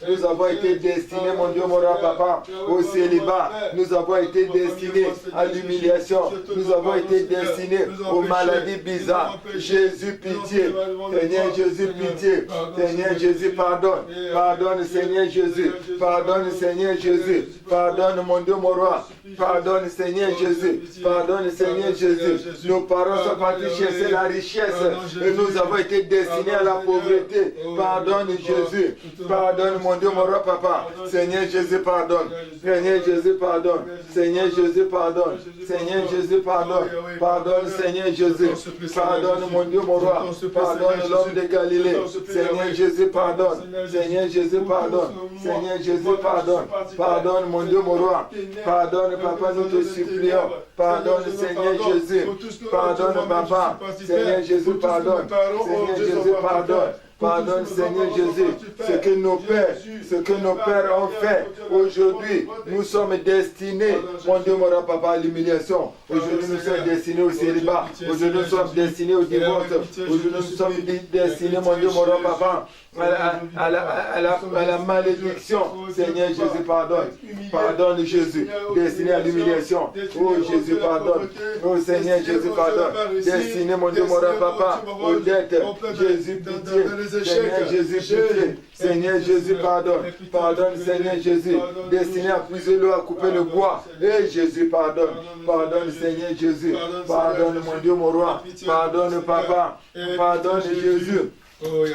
B: Nous avons été destinés, mon Dieu, mon papa, au célibat. Nous avons été destinés à l'humiliation. Nous avons été destinés aux maladies bizarres. Jésus, pitié. Seigneur Jésus, pitié. Seigneur Jésus, pardonne. Pardonne, Seigneur Jésus. Pardonne, Seigneur Jésus. Pardonne, mon Dieu, mon roi. Pardonne, Seigneur Jésus. Pardonne, Seigneur Jésus. Nos parents sont partis chercher la richesse et nous avons été destinés à la pauvreté. Pardonne, Jésus. Pardonne, mon Dieu, mon roi, papa. Seigneur Jésus, pardonne. Seigneur Jésus, pardonne. Seigneur Jésus, pardonne. Seigneur Jésus, pardonne. Pardonne, Seigneur Jésus. Pardonne, mon Dieu, mon roi. Pardonne l'homme de Galilée. Seigneur Jésus, pardonne. Seigneur Jésus, pardonne. Seigneur Jésus, pardonne. Pardonne, mon Dieu, mon roi. Pardonne, papa, nous te supplions. Pardonne, Seigneur Jésus. Pardonne, papa. Seigneur Jésus, pardonne. Seigneur Jésus, pardonne. Pardonne, Seigneur Jésus, ce que nos pères ont fait. Aujourd'hui, nous sommes destinés, mon Dieu, mon papa, à l'humiliation. Aujourd'hui, nous sommes destinés au célibat. Aujourd'hui, nous sommes destinés au divorce. Aujourd'hui, nous sommes destinés, mon Dieu, mon papa, à la malédiction. Seigneur Jésus, pardonne. Pardonne, Jésus, destiné à l'humiliation. Oh, Jésus, pardonne. Oh, Seigneur Jésus, pardonne. Destiné, mon Dieu, mon papa, aux dettes. Jésus, pitié. Seigneur Jésus, pitié. Seigneur Jésus, pardonne. Pardonne, Seigneur Jésus. Destiné à puiser l'eau, à couper le bois. Et Jésus, pardonne. Pardonne, Seigneur Jésus. Pardonne, mon Dieu, mon roi. Pardonne, papa. Pardonne, Jésus.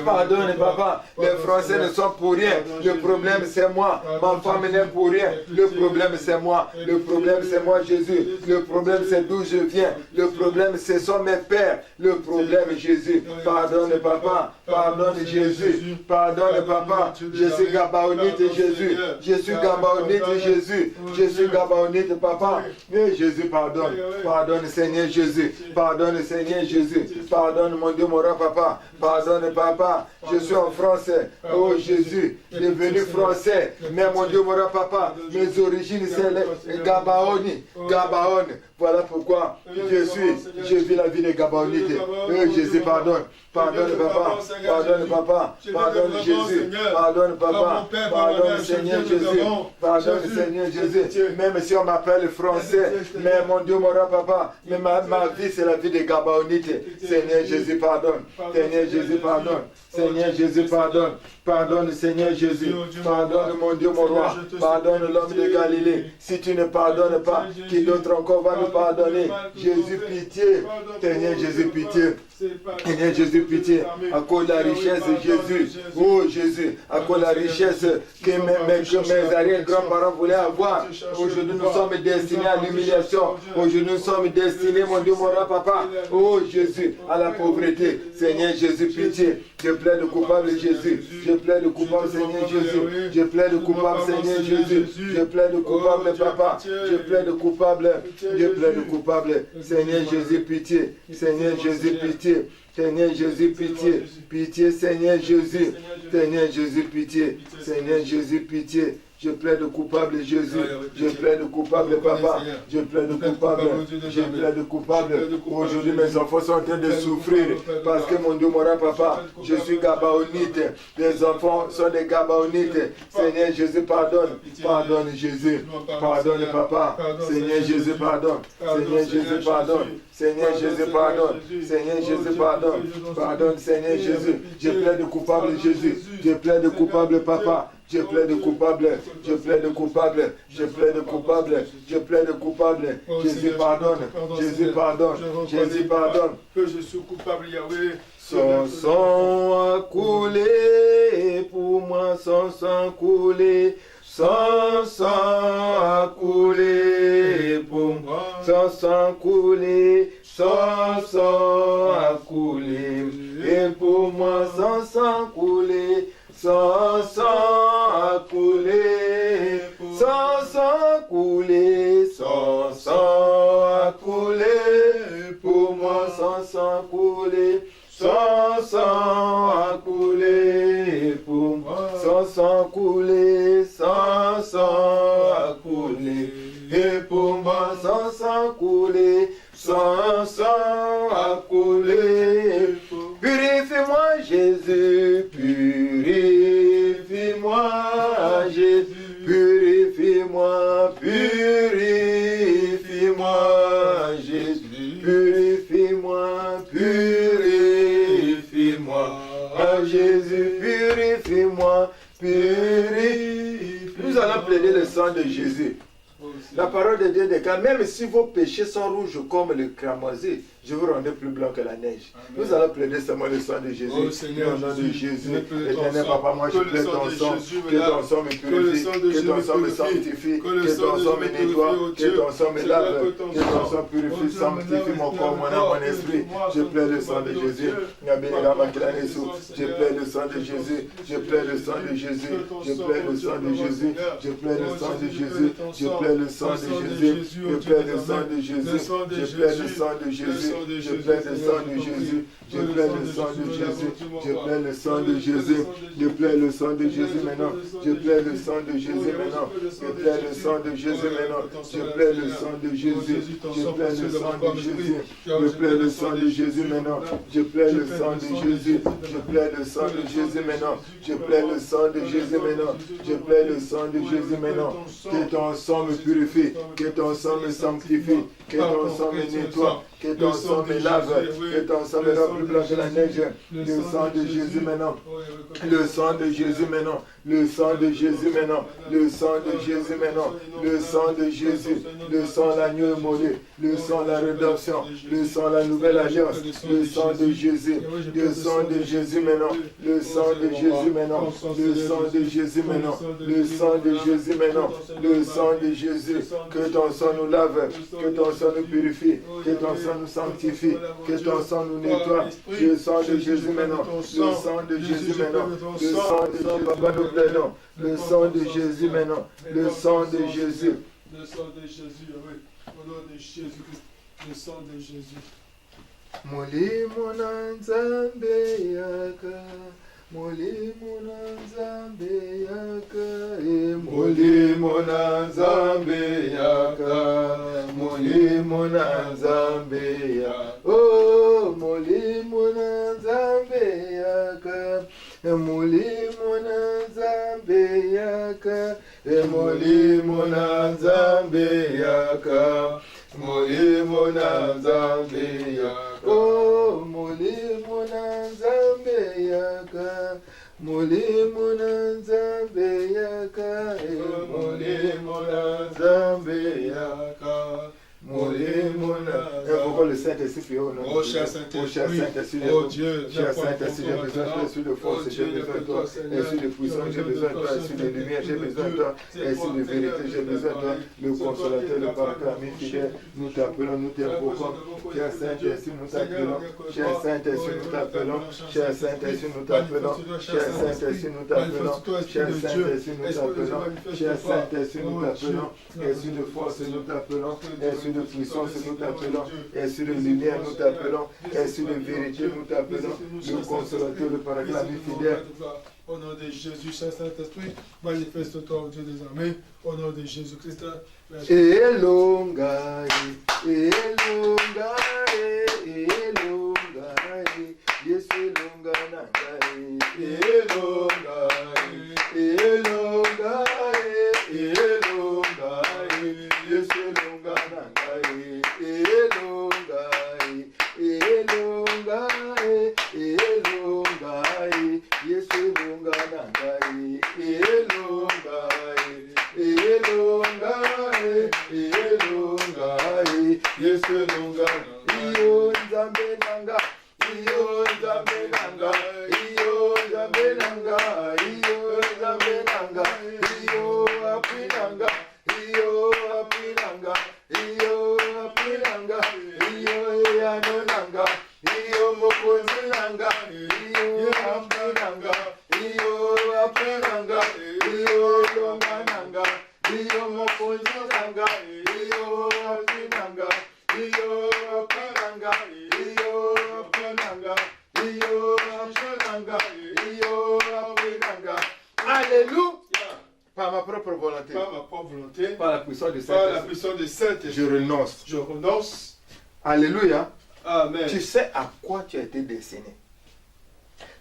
B: Pardonne, papa, les Français ne sont pour rien. Le problème, c'est moi. Ma femme n'est pour rien. Le problème, c'est moi. Le problème, c'est moi, Jésus. Le problème, c'est d'où je viens. Le problème, ce sont mes pères. Le problème, Jésus. Pardonne, papa. Pardonne, Jésus. Pardonne, papa. Je suis Gabaonite, Jésus. Je suis Gabaonite, Jésus. Je suis Gabaonite, papa. Mais Jésus, pardonne. Pardonne, Seigneur Jésus. Pardonne, Seigneur Jésus. Pardonne, mon Dieu, mon roi, papa. Pardonne, papa, je suis en français. Oh Jésus, devenu français. Mais mon Dieu, mon papa, mes origines, c'est le Gabaoni. Gabaon. Voilà pourquoi je vis la vie de Gabaonite. Oh Jésus, pardonne. Pardonne, papa. Pardonne, papa. Pardonne, Jésus. Pardonne, papa. Pardonne, Seigneur Jésus. Pardonne, Seigneur Jésus. Même si on m'appelle français, mais mon Dieu, mon papa, mais ma vie, c'est la vie de Gabaonite. Seigneur Jésus, pardonne. Seigneur Jésus, pardonne. Seigneur Jésus, pardonne. Pardonne, Seigneur Jésus. Pardonne, mon Dieu, mon roi. Pardonne l'homme de Galilée. Si tu ne pardonnes pas, qui d'autre encore va nous pardonner? Jésus, pitié. Seigneur Jésus, pitié. Seigneur Jésus, pitié. À cause de la richesse de Jésus. Oh Jésus, à cause de la richesse que mes arrière-grands-parents voulaient avoir. Aujourd'hui, nous sommes destinés à l'humiliation. Aujourd'hui, nous sommes destinés, mon Dieu, mon roi, papa. Oh Jésus, à la pauvreté. Seigneur Jésus, pitié. Je plaide coupable, Jésus. Je plaide coupable, Seigneur Jésus. Je plaide coupable, Seigneur Jésus. Je plaide coupable, papa. Je plaide coupable. Je plaide coupable. Seigneur Jésus, pitié. Seigneur Jésus, pitié. Seigneur Jésus, pitié. Pitié, Seigneur Jésus. Seigneur Jésus, pitié. Seigneur Jésus, pitié. Je plaide coupable, Jésus. Je plaide coupable, papa. Je plaide coupable. Je plaide coupable. Aujourd'hui, mes enfants sont en train de souffrir parce que mon Dieu, mon papa, je suis Gabaonite. Les enfants sont des Gabaonites. Seigneur Jésus, pardonne. Pardonne, Jésus. Pardonne, papa. Seigneur Jésus, pardonne. Seigneur Jésus, pardonne. Seigneur Jésus, pardonne. Seigneur Jésus, pardonne. Pardonne, Seigneur Jésus. Je plaide coupable, Jésus. Je plaide coupable, papa. Je plaide coupable, je plaide coupable, je plaide coupable, je plaide coupable. Jésus pardonne, Jésus pardonne, Jésus pardonne.
A: Que je suis coupable, Yahweh.
B: Son sang a coulé pour moi, son sang coulé. Son sang a coulé pour moi, son sang coulé, son sang a coulé. Et pour moi, son sang coulé. Son sang a coulé, son sang coulé, son sang a coulé, pour moi son sang coulé, son sang a coulé, pour moi son sang coulé, son sang a coulé, et pour moi son sang coulé. purifie-moi, purifie. Nous allons plaider le sang de Jésus. La parole de Dieu déclare, même si vos péchés sont rouges comme le cramoisi, je vous rendrai plus blanc que la neige.
C: Amen.
B: Nous allons plaider seulement le sang de Jésus.
C: Oh, Seigneur
B: Au nom de
C: Jésus,
B: Jésus,
C: je plaide ton
B: éternel
C: sang.
B: papa, moi je
C: Que le
B: plaide
C: sang
B: ton
C: de
B: sang.
C: Jésus me
B: Que ton
C: lave.
B: sang me
C: Que le
B: purifie.
C: sang de
B: Que
C: Jésus
B: ton
C: me
B: sang me
C: purifie.
B: sanctifie.
C: Que le
B: Que
C: sang
B: ton
C: de
B: sang
C: Jésus
B: me
C: me purifie,
B: nettoie.
C: oh
B: Que
C: Dieu.
B: ton sang me
C: Seigneur,
B: lave.
C: que ton
B: Que ton
C: sang,
B: sang purifie,
C: oh Dieu, me
B: sanctifie
C: lave,
B: mon corps, mon âme, mon esprit. Je plaide le sang de Jésus. Je plaide le sang de Jésus. Je plaide le sang de Jésus. Je plaide le sang de Jésus. Je plaide le sang de Jésus. Je plaide le sang de Jésus. Je plaide le sang de Jésus. Je plaide le sang de Jésus. Je plaide le sang de Jésus. Je plaide le sang de Jésus. Je plaide le sang de Jésus. Je plaide le sang de Jésus maintenant. Je plaide le sang de Jésus maintenant. Je plaide le sang de Jésus maintenant. Je plaide le sang de Jésus. Je plaide le sang de Jésus. Je plaide le sang de Jésus maintenant. Je plaide le sang de Jésus. Je plaide le sang de Jésus maintenant. Je plaide le sang de Jésus maintenant. Je plaide le sang de Jésus maintenant. Que ton sang me purifie. Que ton sang me sanctifie. Que ton sang me nettoie. Que ton sang me lave. Que ton sang me rend plus blanc que la neige. Le sang de Jésus maintenant. Le sang de Jésus maintenant. Le sang de Jésus maintenant. Le sang de Jésus maintenant. Le sang de Jésus. Le sang l'agneau immolé. Le sang la rédemption. Le sang la nouvelle alliance. Le sang de Jésus. Le sang de Jésus maintenant. Le sang de Jésus maintenant. Le sang de Jésus maintenant. Le sang de Jésus maintenant. Le sang de Jésus. Que ton sang nous lave. Que ton sang nous purifie. Que ton sang nous sanctifie. Que ton sang nous nettoie. Le sang de Jésus maintenant. Le sang de Jésus maintenant. Le sang de Jésus, papa, nous plaidons. Le sang de Jésus maintenant. Le sang de Jésus.
C: Le sang de Jésus, oui. Au nom de Jésus-Christ. Le sang de Jésus.
B: Mulimo na nzambe yaka. Mulimo na nzambe yaka. Mulimo na nzambe yaka. Mulimo na nzambe yaka. Oh, mulimo na nzambe yaka. Mulimo na nzambe yaka. Mulimo na nzambe yaka. Mulimo na nzambe yaka. Oh, mulimo na nzambe yaka. Mulimo na nzambe yaka. Mulimo na nzambe yaka. Pourquoi le Saint-Esprit fait au nom
C: Oh, cher Saint-Esprit, oh Dieu,
B: cher Saint-Esprit, j'ai besoin de toi, esprit de force, j'ai besoin de toi, esprit de puissance, j'ai besoin de toi, esprit de lumière, j'ai besoin de toi, esprit de vérité, j'ai besoin de toi, le consolateur, le paraclet, fidèle, nous t'appelons, nous t'invoquons, cher Saint-Esprit, nous t'appelons, cher Saint-Esprit, nous t'appelons, cher Saint-Esprit, nous t'appelons, cher Saint-Esprit, nous t'appelons, cher Saint-Esprit, nous t'appelons, cher Saint-Esprit, nous t'appelons, esprit de force, nous t'appelons, esprit de puissance, nous t'appelons, esprit de lumière, nous t'appelons, esprit de vérité, nous t'appelons, le consolateur, le paraclet, fidèle.
C: Au nom de Jésus, Saint-Esprit, manifeste-toi au Dieu des armées, au nom de Jésus-Christ.
B: Elongai, elongai, elongai, Yesu elonganangai, elongai, elongai, elongai, Yesu elonganangai, elongai, elongai, elongai, Yesu elonganangai, elongai, elongai, elongai, Yesu elonganangai, iyo nzambe nanga, iyo nzambe nanga, iyo nzambe nanga, iyo nzambe nanga, iyo apinanga, iyo apinanga, iyo apinanga, iyo yanonanga, iyo mokonzi nanga, iyo apinanga, iyo apinanga, iyo longananga, iyo mokonzi nanga, iyo apinanga, iyo apinanga, iyo apinanga, iyo apinanga, iyo apinanga. Alléluia. Par ma propre volonté.
C: Par ma propre volonté.
B: Par la puissance du
C: Par la
B: Saint-Esprit.
C: puissance du Saint-Esprit.
B: Je renonce.
C: Je renonce.
B: Alléluia.
C: Amen.
B: Tu sais à quoi tu as été destiné.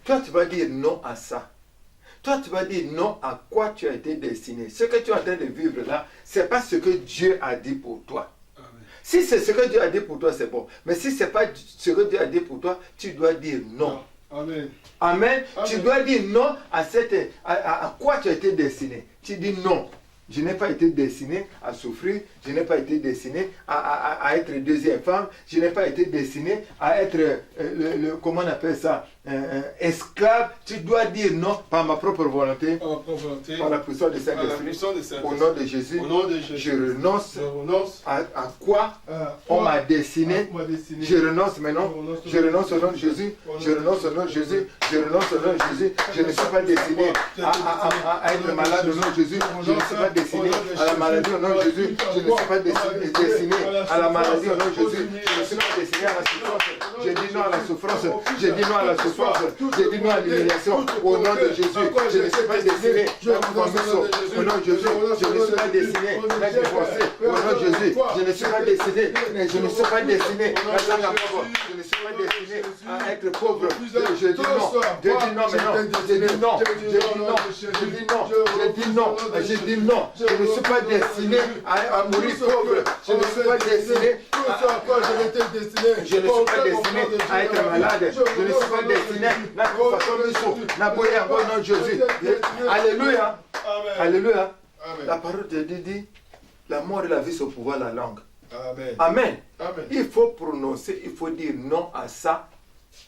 B: Toi, tu vas dire non à ça. Toi, tu vas dire non à quoi tu as été destiné. Ce que tu es en train de vivre là, ce n'est pas ce que Dieu a dit pour toi.
C: Amen.
B: Si c'est ce que Dieu a dit pour toi, c'est bon. Mais si ce n'est pas ce que Dieu a dit pour toi, tu dois dire non.
C: Amen.
B: Amen.
C: Amen.
B: Tu dois dire non à quoi tu as été destiné. Tu dis non. Je n'ai pas été destiné à souffrir. Je n'ai pas été destiné à être deuxième femme. Je n'ai pas été destiné à être, comment on appelle ça, esclave. Tu dois dire non par ma propre volonté. Par la puissance du Saint-Esprit. Au nom de Jésus. Je renonce à quoi on m'a destiné. Je renonce maintenant. Je renonce au nom de Jésus. Je renonce au nom de Jésus. Je renonce au nom de Jésus. Je ne suis pas destiné à être malade au nom de Jésus. Je ne suis pas destiné à la maladie au nom de Jésus. Je ne suis pas destiné à la maladie au nom de Jésus. Je ne suis pas destiné à la souffrance. Je dis non à la souffrance. Je dis non à la souffrance. Je dis non à l'humiliation au nom de Jésus. Je ne suis pas destiné à la conviction au nom de Jésus. Je ne suis pas destiné à être forcé au nom de Jésus. Je ne suis pas destiné. Je ne suis pas destiné à être la pauvre. Je ne suis pas destiné à être pauvre. Je dis non. Je dis non maintenant. Je dis non. Je dis non. Je dis non. Je dis non. Je dis non. Je ne suis pas destiné à mourir pauvre. Je ne suis pas destiné à être malade. Je ne suis pas destiné à au nom de Jésus. Alléluia. Alléluia. La parole de Dieu dit la mort et la vie sont au pouvoir de la langue.
C: Amen.
B: Amen.
C: Amen.
B: Il faut prononcer, il faut dire non à ça.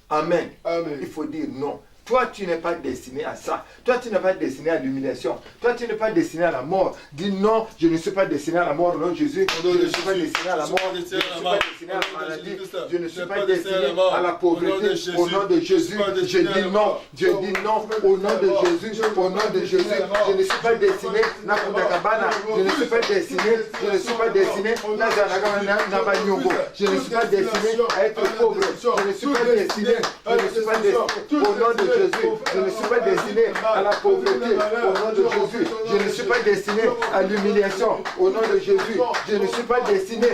B: Amen.
C: Amen.
B: Il faut dire non. Toi, tu n'es pas destiné à ça. Toi, tu n'es pas destiné à l'humiliation. Toi, tu n'es pas destiné à la mort. Dis non, je ne suis pas destiné à la mort au nom de Jésus. Je ne suis pas destiné à la mort. Je ne suis pas destiné à la maladie. Je ne suis pas destiné à la pauvreté. Au nom de Jésus, je dis non. Je dis non au nom de Jésus. Au nom de Jésus, je ne suis pas destiné à Nakudakabana. Je ne suis pas destiné. Je ne suis pas destiné à Nabanyongo. Je ne suis pas destiné à être pauvre. Je ne suis pas destiné. Je ne suis pas destiné au nom de Jésus. Je ne suis pas destiné à la pauvreté au nom de Jésus. Je ne suis pas destiné à l'humiliation au nom de Jésus. Je ne suis pas destiné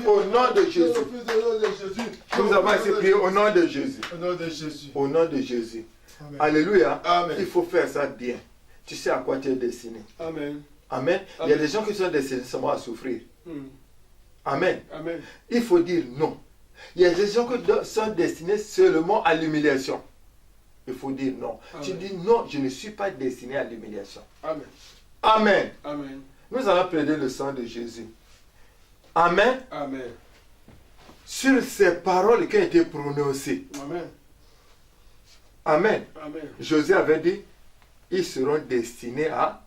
B: au nom de Jésus. Nous avons ainsi prié au nom de Jésus. Au nom de Jésus.
C: Amen.
B: Alléluia.
C: Amen.
B: Il faut faire ça bien. Tu sais à quoi tu es destiné.
C: Amen.
B: Amen. Il y a des gens qui sont destinés seulement à souffrir. Amen.
C: Amen.
B: Il faut dire non. Il y a des gens qui sont destinés seulement à l'humiliation. Il faut dire non.
C: Amen.
B: Tu dis non, je ne suis pas destiné à l'humiliation.
C: Amen.
B: Amen.
C: Amen.
B: Nous allons plaider le sang de Jésus. Amen.
C: Amen.
B: Sur ces paroles qui ont été prononcées.
C: Amen.
B: Amen.
C: Amen.
B: Josué avait dit, ils seront destinés à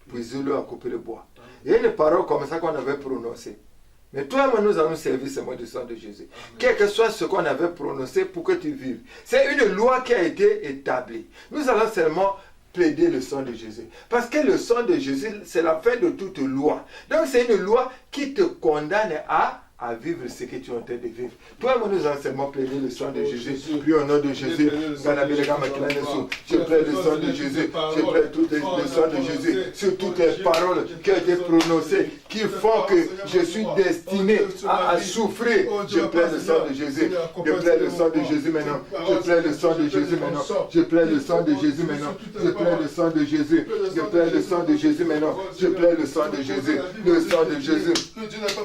B: puiser l'eau, à couper le bois. Il y a une parole comme ça qu'on avait prononcée. Mais toi et moi, nous allons servir ce mot du sang de Jésus. Amen. Quel que soit ce qu'on avait prononcé pour que tu vives. C'est une loi qui a été établie. Nous allons seulement plaider le sang de Jésus. Parce que le sang de Jésus, c'est la fin de toute loi. Donc c'est une loi qui te condamne à vivre ce que tu es en train de vivre. Toi et moi, nous allons seulement plaider le sang de Jésus. Puis au nom de Jésus, je plaide le sang de Jésus. Je plaide tout le sang de Jésus sur toutes les paroles qui ont été prononcées, qui font que je suis destiné à souffrir. Je plaide le sang de Jésus. Je plaide le sang de Jésus maintenant. Je plaide le sang de Jésus maintenant. Je plaide le sang de Jésus maintenant. Je plaide le sang de Jésus. Je plaide le sang de Jésus maintenant. Je plaide le sang de Jésus. Le sang de Jésus.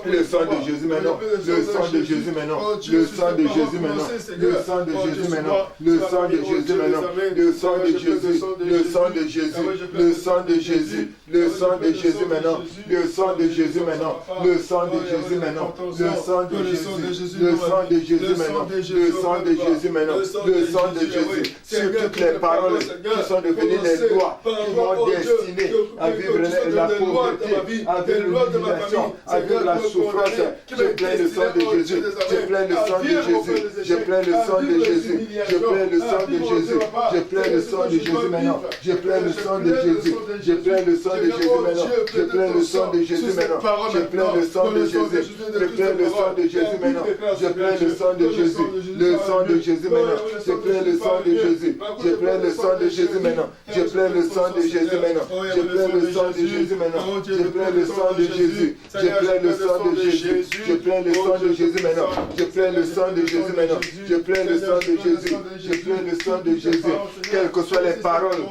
B: Le sang de Jésus maintenant. Le sang de Jésus maintenant. Le sang de Jésus maintenant. Le sang de Jésus maintenant. Le sang de Jésus maintenant. Le sang de Jésus. Le sang de Jésus. Le sang de Jésus. Le sang de Jésus maintenant. Le sang de Jésus maintenant. Le sang de Jésus maintenant. Le sang de Jésus. Le sang de Jésus maintenant. Le sang de Jésus maintenant. Le sang de Jésus. Sur toutes les paroles qui sont devenues les lois, qui m'ont destiné à vivre la pauvreté, à vivre l'humiliation, à vivre la souffrance. Je plains le sang de Jésus. Je plains le sang de Jésus. Je plains le sang de Jésus. Je plains le sang de Jésus. Je plains le sang de Jésus maintenant. Je plains le sang de Jésus. Je plains le sang de Jésus maintenant. Je plains le sang de Jésus maintenant. Je plains le sang de Jésus. Je plains le sang de Jésus maintenant. Je plains le sang de Jésus. Le sang de Jésus maintenant. Je plains le sang de Jésus. Je plains le sang de Jésus maintenant. Je plains le sang de Jésus maintenant. Je plains le sang de Jésus maintenant. Je plains le sang de Jésus. Je plains le sang de Jésus. Je plains le sang de Jésus maintenant. Je plains le sang de Jésus maintenant. Je plains le sang de Jésus. Je plains le sang de Jésus. Quelles que soient les paroles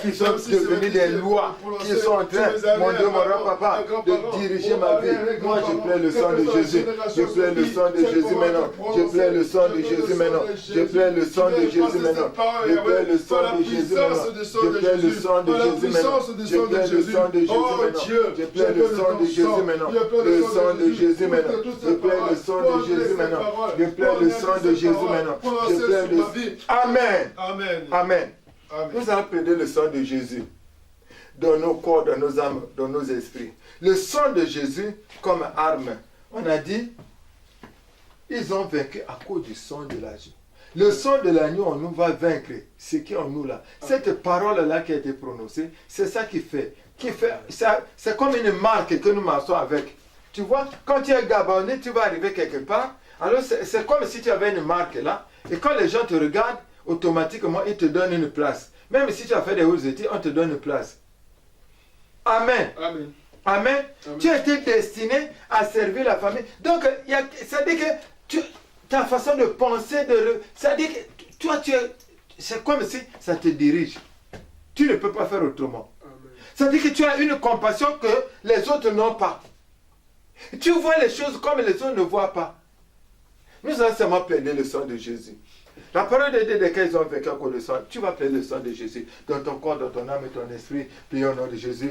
B: qui sont devenues des lois, qui sont en train, mon Dieu, mon roi, papa, de diriger ma vie. Moi, je plains le sang de Jésus. Je plains le sang de Jésus maintenant. Je plains le sang de Jésus maintenant. Je plains le sang de Jésus maintenant. Je plains le sang de Jésus maintenant. Je plains le sang de Jésus maintenant. Je plains le sang de Jésus maintenant. Je plains le sang de Jésus maintenant. Le sang de Jésus maintenant. Je plains le sang de Jésus maintenant. Je plains le sang de Jésus maintenant. Je plains le... Amen. Amen. Nous allons plaider le sang de Jésus dans nos corps, dans nos âmes, dans nos esprits. Le sang de Jésus comme arme. On a dit, ils ont vaincu à cause du sang de l'agneau. Le sang de l'agneau, on nous va vaincre ce qui est en nous là. Cette parole-là qui a été prononcée, c'est ça qui fait ça, c'est comme une marque que nous marchons avec. Tu vois, quand tu es gabonais, tu vas arriver quelque part. Alors c'est comme si tu avais une marque là. Et quand les gens te regardent, automatiquement, ils te donnent une place. Même si tu as fait des hautes études, on te donne une place. Amen.
C: Amen.
B: Amen. Tu as été destiné à servir la famille. Donc, ça dit que ta façon de penser, ça dit que toi, c'est comme si ça te dirige. Tu ne peux pas faire autrement. Amen. Ça dit que tu as une compassion que les autres n'ont pas. Tu vois les choses comme les autres ne voient pas. Nous allons seulement plaider le sang de Jésus. La parole de Dieu, desquels ils ont vécu à cause de sang, tu vas plaider le sang de Jésus dans ton corps, dans ton âme et ton esprit. Prions au nom de Jésus.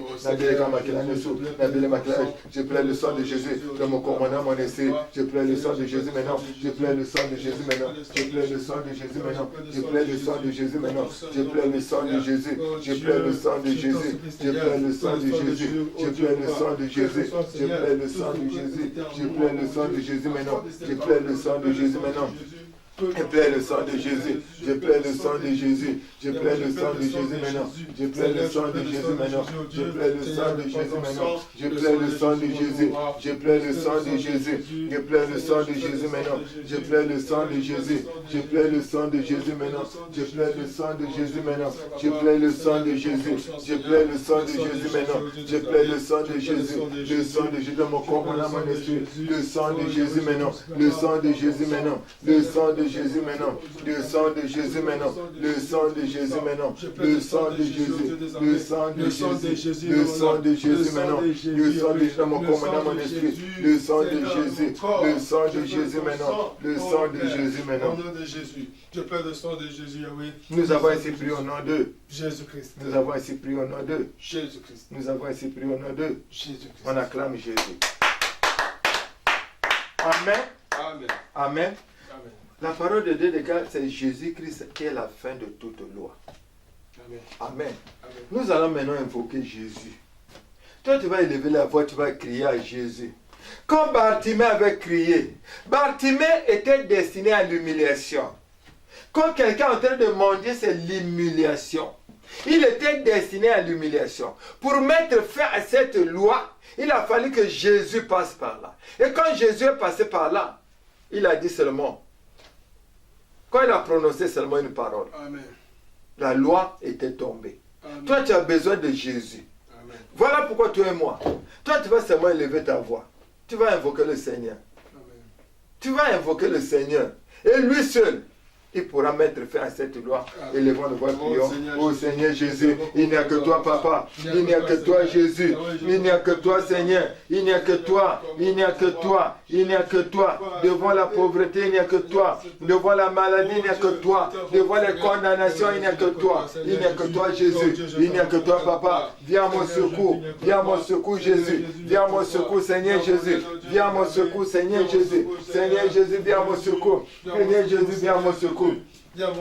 B: Je plains le sang de Jésus dans mon corps, mon âme, mon esprit. Je plains le sang de Jésus maintenant. Je plains le sang de Jésus maintenant. Je plains le sang de Jésus maintenant. Je plains le sang de Jésus maintenant. Je plains le sang de Jésus. Je plains le sang de Jésus. Je plains le sang de Jésus. Je plains le sang de Jésus. Je plains le sang de Jésus. Je plains le sang de Jésus maintenant. Je plains le sang de Jésus maintenant. Je plains le sang de Jésus. Je plains le sang de Jésus. Je plains le sang de Jésus maintenant. Je plains le sang de Jésus maintenant. Je plains le sang de Jésus maintenant. Je plains le sang de Jésus. Je plains le sang de Jésus. Je plains le sang de Jésus maintenant. Je plains le sang de Jésus. Je plains le sang de Jésus maintenant. Je plains le sang de Jésus maintenant. Je plains le sang de Jésus. Je plains le sang de Jésus maintenant. Je plains le sang de Jésus. Le sang de Jésus dans mon corps, mon âme, mon esprit. Le sang de Jésus maintenant. Le sang de Jésus maintenant. Le sang de Jésus maintenant, le sang de Jésus maintenant, le sang de Jésus maintenant, le sang de Jésus, le sang de Jésus, le sang de Jésus maintenant, le sang de Jésus dans mon corps, mon âme, mon esprit, le sang de Jésus, le sang de Jésus maintenant, le sang de Jésus maintenant.
C: Au nom de Jésus, je plains le sang de Jésus, Yahweh.
B: Nous avons ainsi prié au nom de
C: Jésus-Christ.
B: Nous avons ainsi prié au nom de
C: Jésus-Christ.
B: Nous avons ainsi prié au nom de
C: Jésus-Christ.
B: On acclame Jésus. Amen.
C: Amen.
B: Amen.
C: Amen.
B: La parole de Dieu, c'est Jésus-Christ qui est la fin de toute loi.
C: Amen.
B: Amen.
C: Amen.
B: Nous allons maintenant invoquer Jésus. Toi, tu vas élever la voix, tu vas crier à Jésus. Quand Bartimée avait crié, Bartimée était destiné à l'humiliation. Quand quelqu'un est en train de mendier, c'est l'humiliation. Il était destiné à l'humiliation. Pour mettre fin à cette loi, il a fallu que Jésus passe par là. Et quand Jésus est passé par là, il a dit seulement, quand il a prononcé seulement une parole,
C: Amen.
B: la loi était tombée.
C: Amen.
B: Toi, tu as besoin de Jésus.
C: Amen.
B: Voilà pourquoi toi et moi. Toi, tu vas seulement élever ta voix. Tu vas invoquer le Seigneur.
C: Amen.
B: Tu vas invoquer le Seigneur. Et lui seul, il pourra mettre fin à cette loi. Élevons le voix, prions. Oh Seigneur Jésus, il n'y a que toi, Papa. Il n'y a que toi, Jésus. Il n'y a que toi, Seigneur. Il n'y a que toi. Il n'y a que toi. Il n'y a que toi. Devant la pauvreté, il n'y a que toi. Devant la maladie, il n'y a que toi. Devant les condamnations, il n'y a que toi. Il n'y a que toi, Jésus. Il n'y a que toi, Papa. Viens à mon secours. Viens à mon secours, Jésus. Viens à mon secours, Seigneur Jésus. Viens à mon secours, Seigneur Jésus. Seigneur Jésus, viens à mon secours. Seigneur Jésus, viens à mon secours.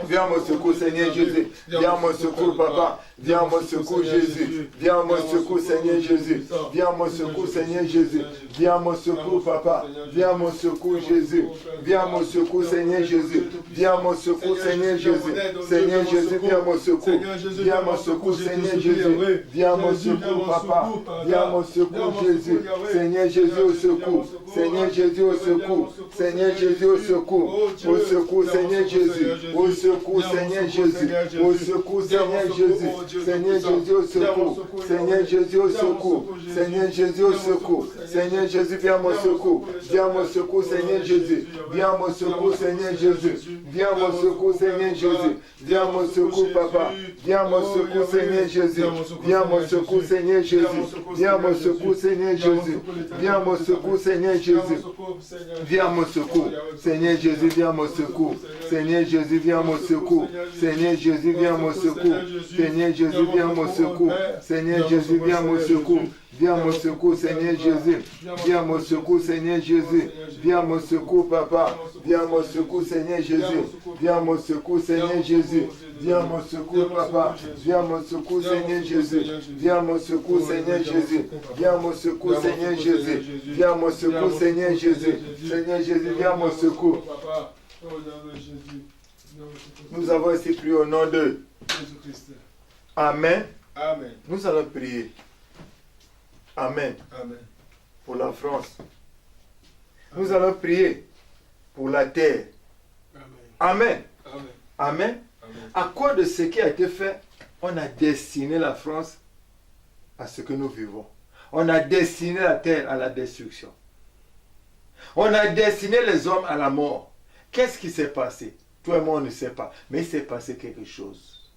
B: Viens à mon secours, Seigneur Jésus. Viens à mon secours, Papa. Viens à mon secours, Jésus. Viens à mon secours, Seigneur Jésus. Viens à mon secours, Seigneur Jésus. Viens à mon secours, Papa. Viens à mon secours, Jésus. Viens à mon secours, Seigneur Jésus. Viens à mon secours, Seigneur Jésus. Seigneur Jésus, viens à mon secours. Viens à mon secours, Seigneur Jésus. Viens à mon secours, Papa. Viens à mon secours, Jésus. Seigneur Jésus, au secours. Seigneur Jésus, au secours. Seigneur Jésus, au secours. Au secours, Seigneur Jésus. Au Au secours, Seigneur Jésus. Au secours, Seigneur Jésus. Seigneur Jésus, au secours. Seigneur Jésus, au secours. Seigneur Jésus, au secours. Seigneur Jésus, viens à mon secours. Viens à mon secours, Seigneur Jésus. Viens à mon secours, Seigneur Jésus. Viens à mon secours, Seigneur Jésus. Viens à mon secours, Papa. Viens à mon secours, Seigneur Jésus. Viens à mon secours, Seigneur Jésus. Viens à mon secours, Seigneur Jésus. Viens à mon secours, Seigneur Jésus. Viens à mon secours. Seigneur Jésus, viens à mon secours. Seigneur Jésus, viens à mon secours. Seigneur Jésus, viens à mon secours. Seigneur Jésus, viens à mon secours. Seigneur Jésus, viens à mon secours. Viens à mon secours, Seigneur Jésus. Viens à mon secours, Seigneur Jésus. Viens à mon secours, Papa. Viens à mon secours, Seigneur Jésus. Viens à mon secours, Seigneur Jésus. Viens à mon secours, Papa. Viens à mon secours, Seigneur Jésus. Viens à mon secours, Seigneur Jésus. Viens à mon secours, Seigneur Jésus. Viens à mon secours, Seigneur Jésus. Seigneur Jésus, viens à mon secours. Nous avons ainsi prié au nom de Jésus-Christ. Amen.
C: Amen.
B: Nous allons prier. Amen.
C: Amen.
B: Pour la France. Nous allons prier pour la terre. Amen.
C: Amen.
B: Amen.
C: Amen.
B: À cause de ce qui a été fait, on a destiné la France à ce que nous vivons. On a destiné la terre à la destruction. On a destiné les hommes à la mort. Qu'est-ce qui s'est passé? Toi et moi, on ne sait pas. Mais il s'est passé quelque chose.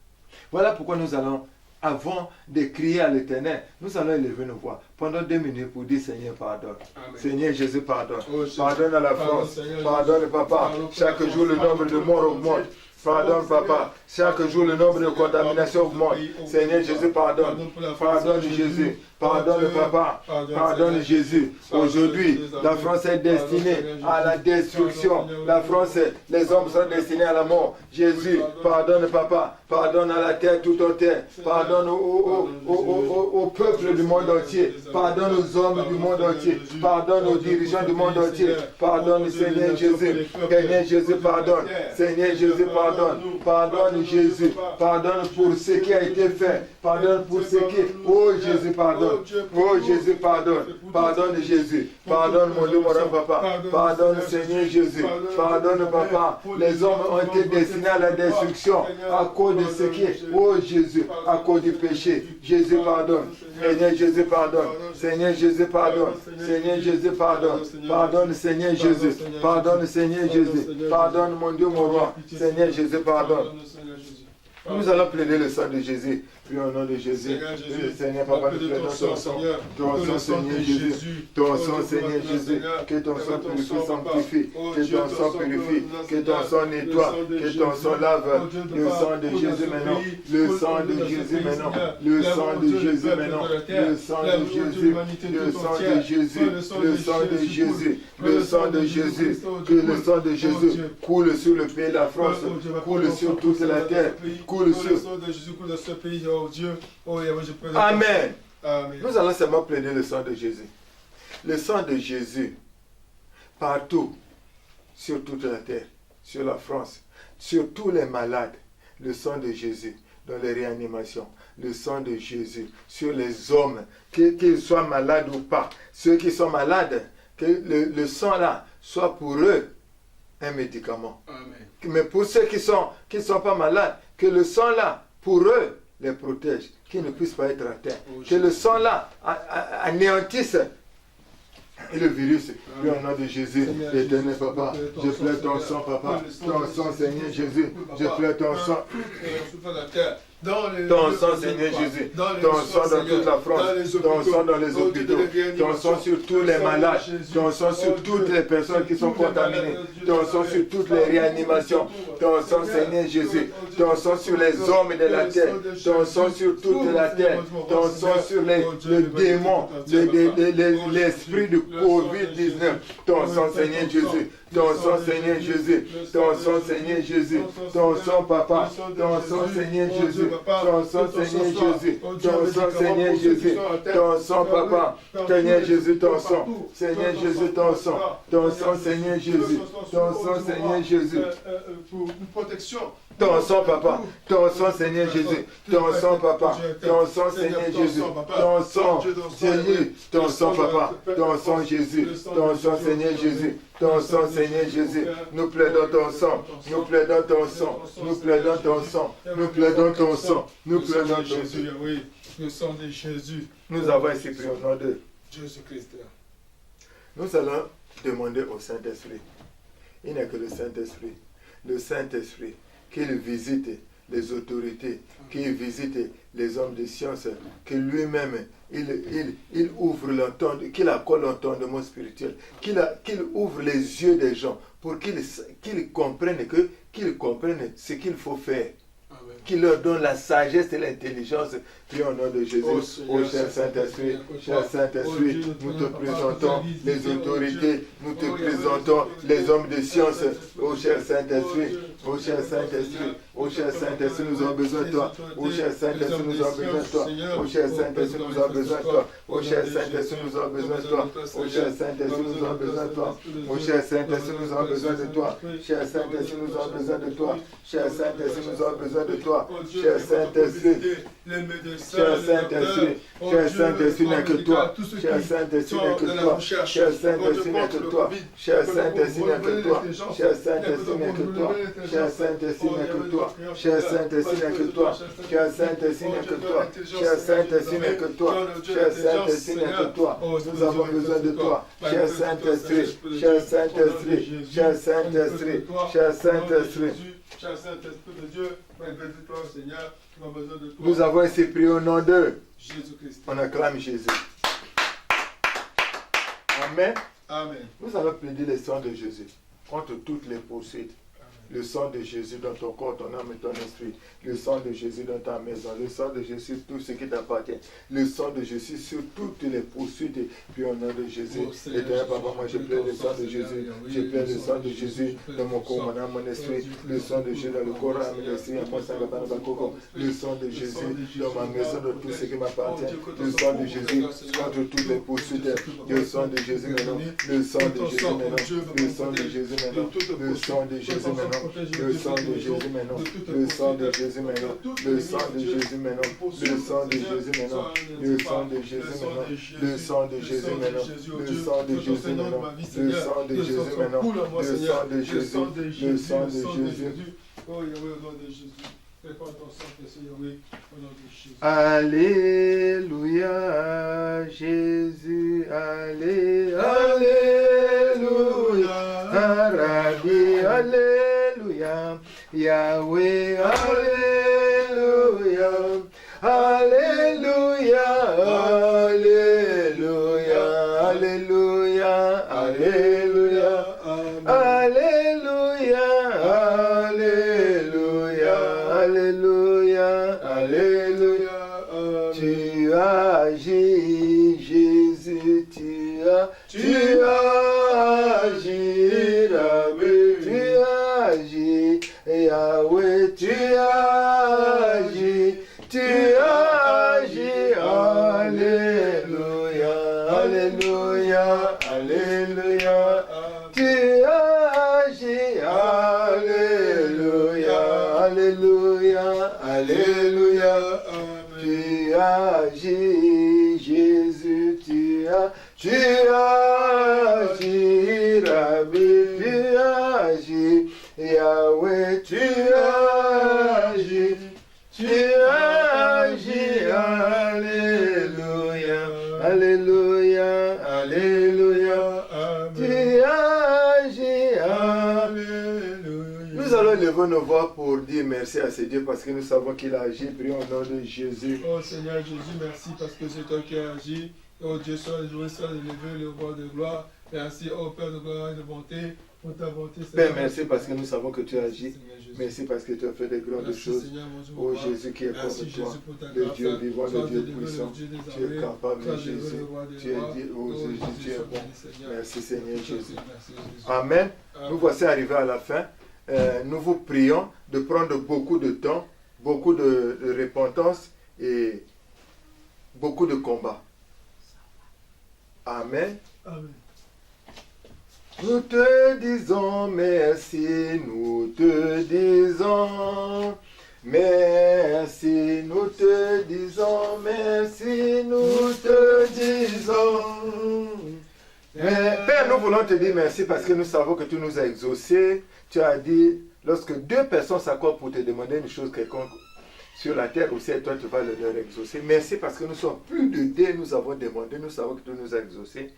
B: Voilà pourquoi nous allons, avant de crier à l'Éternel, nous allons élever nos voix pendant 2 minutes pour dire Seigneur, pardonne.
C: Amen.
B: Seigneur Jésus, pardonne.
C: Oh, Jésus.
B: Pardonne à la France. Pardonne, Papa. Chaque jour, le nombre de morts augmente. Pardonne, Papa. Chaque jour, le nombre de contaminations augmente. Seigneur Jésus, pardonne. Pardonne, Jésus. Pardonne, Papa. Pardonne, Jésus. Aujourd'hui, la France est destinée à la destruction. La France, les hommes sont destinés à la mort. Jésus, pardonne, Papa. Pardonne à la terre tout entière. Pardonne au peuple du monde entier. Pardonne aux hommes du monde entier. Pardonne aux dirigeants du monde entier. Pardonne, Seigneur Jésus. Seigneur Jésus, pardonne. Seigneur Jésus, pardonne. Pardonne, Jésus. Pardonne pour ce qui a été fait. Pardonne pour ce qui... Oh, Jésus, pardonne. Oh, Jésus, pardonne. Pardonne, Jésus. Pardonne, mon Dieu, mon Papa. Pardonne, Seigneur Jésus. Pardonne, Papa. Les hommes ont été destinés à la destruction à cause de ce qui est. Oh, Jésus, à cause du péché. Jésus, pardonne. Seigneur Jésus, pardonne. Seigneur Jésus, pardonne. Seigneur Jésus, pardonne. Pardonne, Seigneur Jésus. Pardonne, Seigneur Jésus. Pardonne, mon Dieu, mon roi. Seigneur Jésus, pardonne. Nous allons plaider le sang de Jésus. Puis au nom de Jésus, Seigneur, Papa, nous plaidons ton sang. Ton sang, Seigneur Jésus. Ton sang, Seigneur Jésus. Que ton sang purifie, sanctifie. Que ton sang purifie. Que ton sang nettoie. Que ton sang lave. Le sang de Jésus maintenant. Le sang de Jésus maintenant. Le sang de Jésus maintenant. Le sang de Jésus. Le sang de Jésus. Le sang de Jésus. Le sang de Jésus. Que le sang de Jésus coule sur le pays de la France. Coule sur toute la terre. Coule sur... Amen.
C: Amen.
B: Nous allons seulement plaider le sang de Jésus. Le sang de Jésus, partout, sur toute la terre, sur la France, sur tous les malades, le sang de Jésus, dans les réanimations, le sang de Jésus, sur les hommes, qu'ils soient malades ou pas, ceux qui sont malades, que le sang là soit pour eux un médicament.
C: Amen.
B: Mais pour ceux qui sont pas malades, que le sang là, pour eux, les protège, qu'ils ne puissent pas être atteints. Que le sang là anéantisse le virus. Puis au nom de Jésus, éternel Papa, je plaide ton sang, Papa. Ton sang, Seigneur Jésus. Je plaide ton sang. Ton sang, Seigneur Jésus. Ton sang dans toute la France. Ton sang dans les hôpitaux. Ton sang sur tous les malades. Ton sang sur toutes les personnes qui sont contaminées. Ton sang sur toutes les réanimations. Ton sang, Seigneur Jésus. Ton sang sur les hommes de la terre. Ton sang sur toute la terre. Ton sang sur les démons, l'esprit du Covid-19. Ton sang, Seigneur Jésus. Ton sang, Seigneur Jésus. Ton sang, Seigneur Jésus. Ton sang, Papa. Ton sang, Seigneur Jésus. Ton sang, Seigneur Jésus. Ton sang, Seigneur Jésus. Ton sang, Papa. Seigneur Jésus, ton sang. Seigneur Jésus, ton sang. Ton sang, Seigneur Jésus. Ton sang, Seigneur Jésus.
C: Pour une protection
B: Ton sang, papa. Ton sang, Seigneur Jésus. Ton sang, papa. Ton sang, Seigneur Jésus. Ton sang, Jésus. Ton sang, papa. Ton sang, Jésus. Ton sang, Seigneur Jésus. Ton sang, Seigneur Jésus. Nous plaidons ton sang. Nous plaidons ton sang. Nous plaidons ton sang. Nous plaidons ton sang. Nous plaidons ton
C: Jésus. Oui, le sang de Jésus.
B: Nous avons ainsi prié au nom de
C: Jésus-Christ.
B: Nous allons demander au Saint-Esprit. Il n'est que le Saint-Esprit. Le Saint-Esprit, qu'il visite les autorités, qu'il visite les hommes de science, que lui-même, il ouvre l'entendement, qu'il accorde l'entendement spirituel, qu'il ouvre les yeux des gens pour qu'ils comprennent ce qu'il faut faire. Qui leur donne la sagesse et l'intelligence. Prions au nom de Jésus. Oh cher Saint-Esprit, nous te présentons les autorités, nous te présentons les hommes de science. Oh cher Saint-Esprit, oh cher Saint-Esprit, oh cher Saint-Esprit, nous avons besoin de toi. Oh cher Saint-Esprit, nous avons besoin de toi. Oh cher Saint-Esprit, nous avons besoin de toi. Oh cher Saint-Esprit, nous avons besoin de toi. Oh cher Saint-Esprit, nous avons besoin de toi. Oh cher Saint-Esprit, nous avons besoin de toi. Cher Saint-Esprit, nous avons besoin de toi. Cher Saint-Esprit, nous avons besoin de toi. Cher Saint-Esprit, cher Saint-Esprit, cher Saint-Esprit n'est que toi. Cher Saint-Esprit n'est que toi. Cher Saint-Esprit n'est que toi. Cher Saint-Esprit n'est que toi. Cher Saint-Esprit n'est que toi. Cher Saint-Esprit n'est que toi. Cher Saint-Esprit n'est que toi. Cher Saint-Esprit n'est que toi. Cher Saint-Esprit n'est que toi. Cher Saint-Esprit n'est que toi. Nous avons besoin de toi. Cher Saint-Esprit, cher Saint-Esprit, cher Saint-Esprit, cher Saint-Esprit.
C: Cher Saint-Esprit de Dieu, toi, Seigneur, nous avons besoin de toi.
B: Nous avons ainsi prié au nom de
C: Jésus-Christ.
B: On acclame Jésus. Amen.
C: Amen.
B: Nous allons plaider le sang de Jésus contre toutes les poursuites. Le sang de Jésus dans ton corps, ton âme et ton esprit. Le sang de Jésus dans ta maison. Le sang de Jésus sur tout ce qui t'appartient. Le sang de Jésus sur toutes les poursuites. Puis au nom de Jésus. Éternel Papa, moi je plaide le sang de Jésus. Je plaide le sang de Jésus dans mon corps, mon âme, mon esprit. Le sang de Jésus dans le corps, âme et l'esprit. Le sang de Jésus dans ma maison, dans tout ce qui m'appartient. Le sang de Jésus contre toutes les poursuites. Le sang de Jésus maintenant. Le sang de Jésus maintenant. Le sang de Jésus maintenant. Le sang de Jésus maintenant. Le sang de Jésus maintenant, le sang de Jésus maintenant, le sang de Jésus maintenant, le sang de Jésus maintenant, le sang de Jésus maintenant, le sang de Jésus maintenant, le sang de Jésus maintenant, le sang de Jésus maintenant, le sang de Jésus, le sang de Jésus.
C: Oh Yahweh, au nom de Jésus. Répands ton sang, Yahweh, au nom de Jésus.
B: Alléluia, Jésus, Alléluia, Rabbi, Alléluia, Yahweh, Alléluia, Alléluia, Alléluia, Alléluia, Alléluia, Alléluia, Alléluia, Alléluia, Alléluia. Tu agis, Jésus, tu agis, Rabbi, tu agis, Yahweh, tu agis, Alléluia, Alléluia, Alléluia, tu agis, Alléluia, Alléluia, Alléluia, tu agis, Jésus, tu agis, Rabbi, tu agis, Yahweh, tu agis, Alléluia, Alléluia, Alléluia, tu agis, Alléluia. Nous allons lever nos voix pour dire merci à ce Dieu parce que nous savons qu'il a agi. Prions au nom de Jésus.
C: Oh Seigneur Jésus, merci parce que c'est toi qui as agi. Oh Dieu, sois loué, sois élevé, le roi de gloire. Merci, oh Père de gloire et de bonté, pour ta bonté.
B: Père, merci parce que nous savons que tu as agi. Merci parce que tu as fait de grandes choses. Oh Jésus qui est contre toi, le Dieu vivant, le Dieu puissant. Tu es capable, Jésus. Tu es dit, oh Jésus, tu es bon. Merci Seigneur Jésus. Amen. Nous voici arrivés à la fin. Nous vous prions de prendre beaucoup de temps, beaucoup de repentance et beaucoup de combat. Amen.
C: Amen.
B: Nous te disons merci, nous te disons merci, nous te disons merci, nous te disons. Père, nous voulons te dire merci parce que nous savons que tu nous as exaucés. Tu as dit, lorsque deux personnes s'accordent pour te demander une chose quelconque sur la terre, aussi toi tu vas leur exaucer. Merci parce que nous sommes plus de deux, nous avons demandé, nous savons que tu nous as exaucés.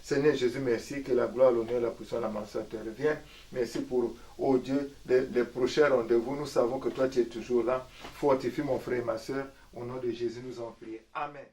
B: Seigneur Jésus, merci que la gloire, l'honneur, la puissance, la manseur te reviennent. Merci pour, oh Dieu, les prochains rendez-vous. Nous savons que toi tu es toujours là. Fortifie mon frère et ma soeur. Au nom de Jésus, nous en prions. Amen.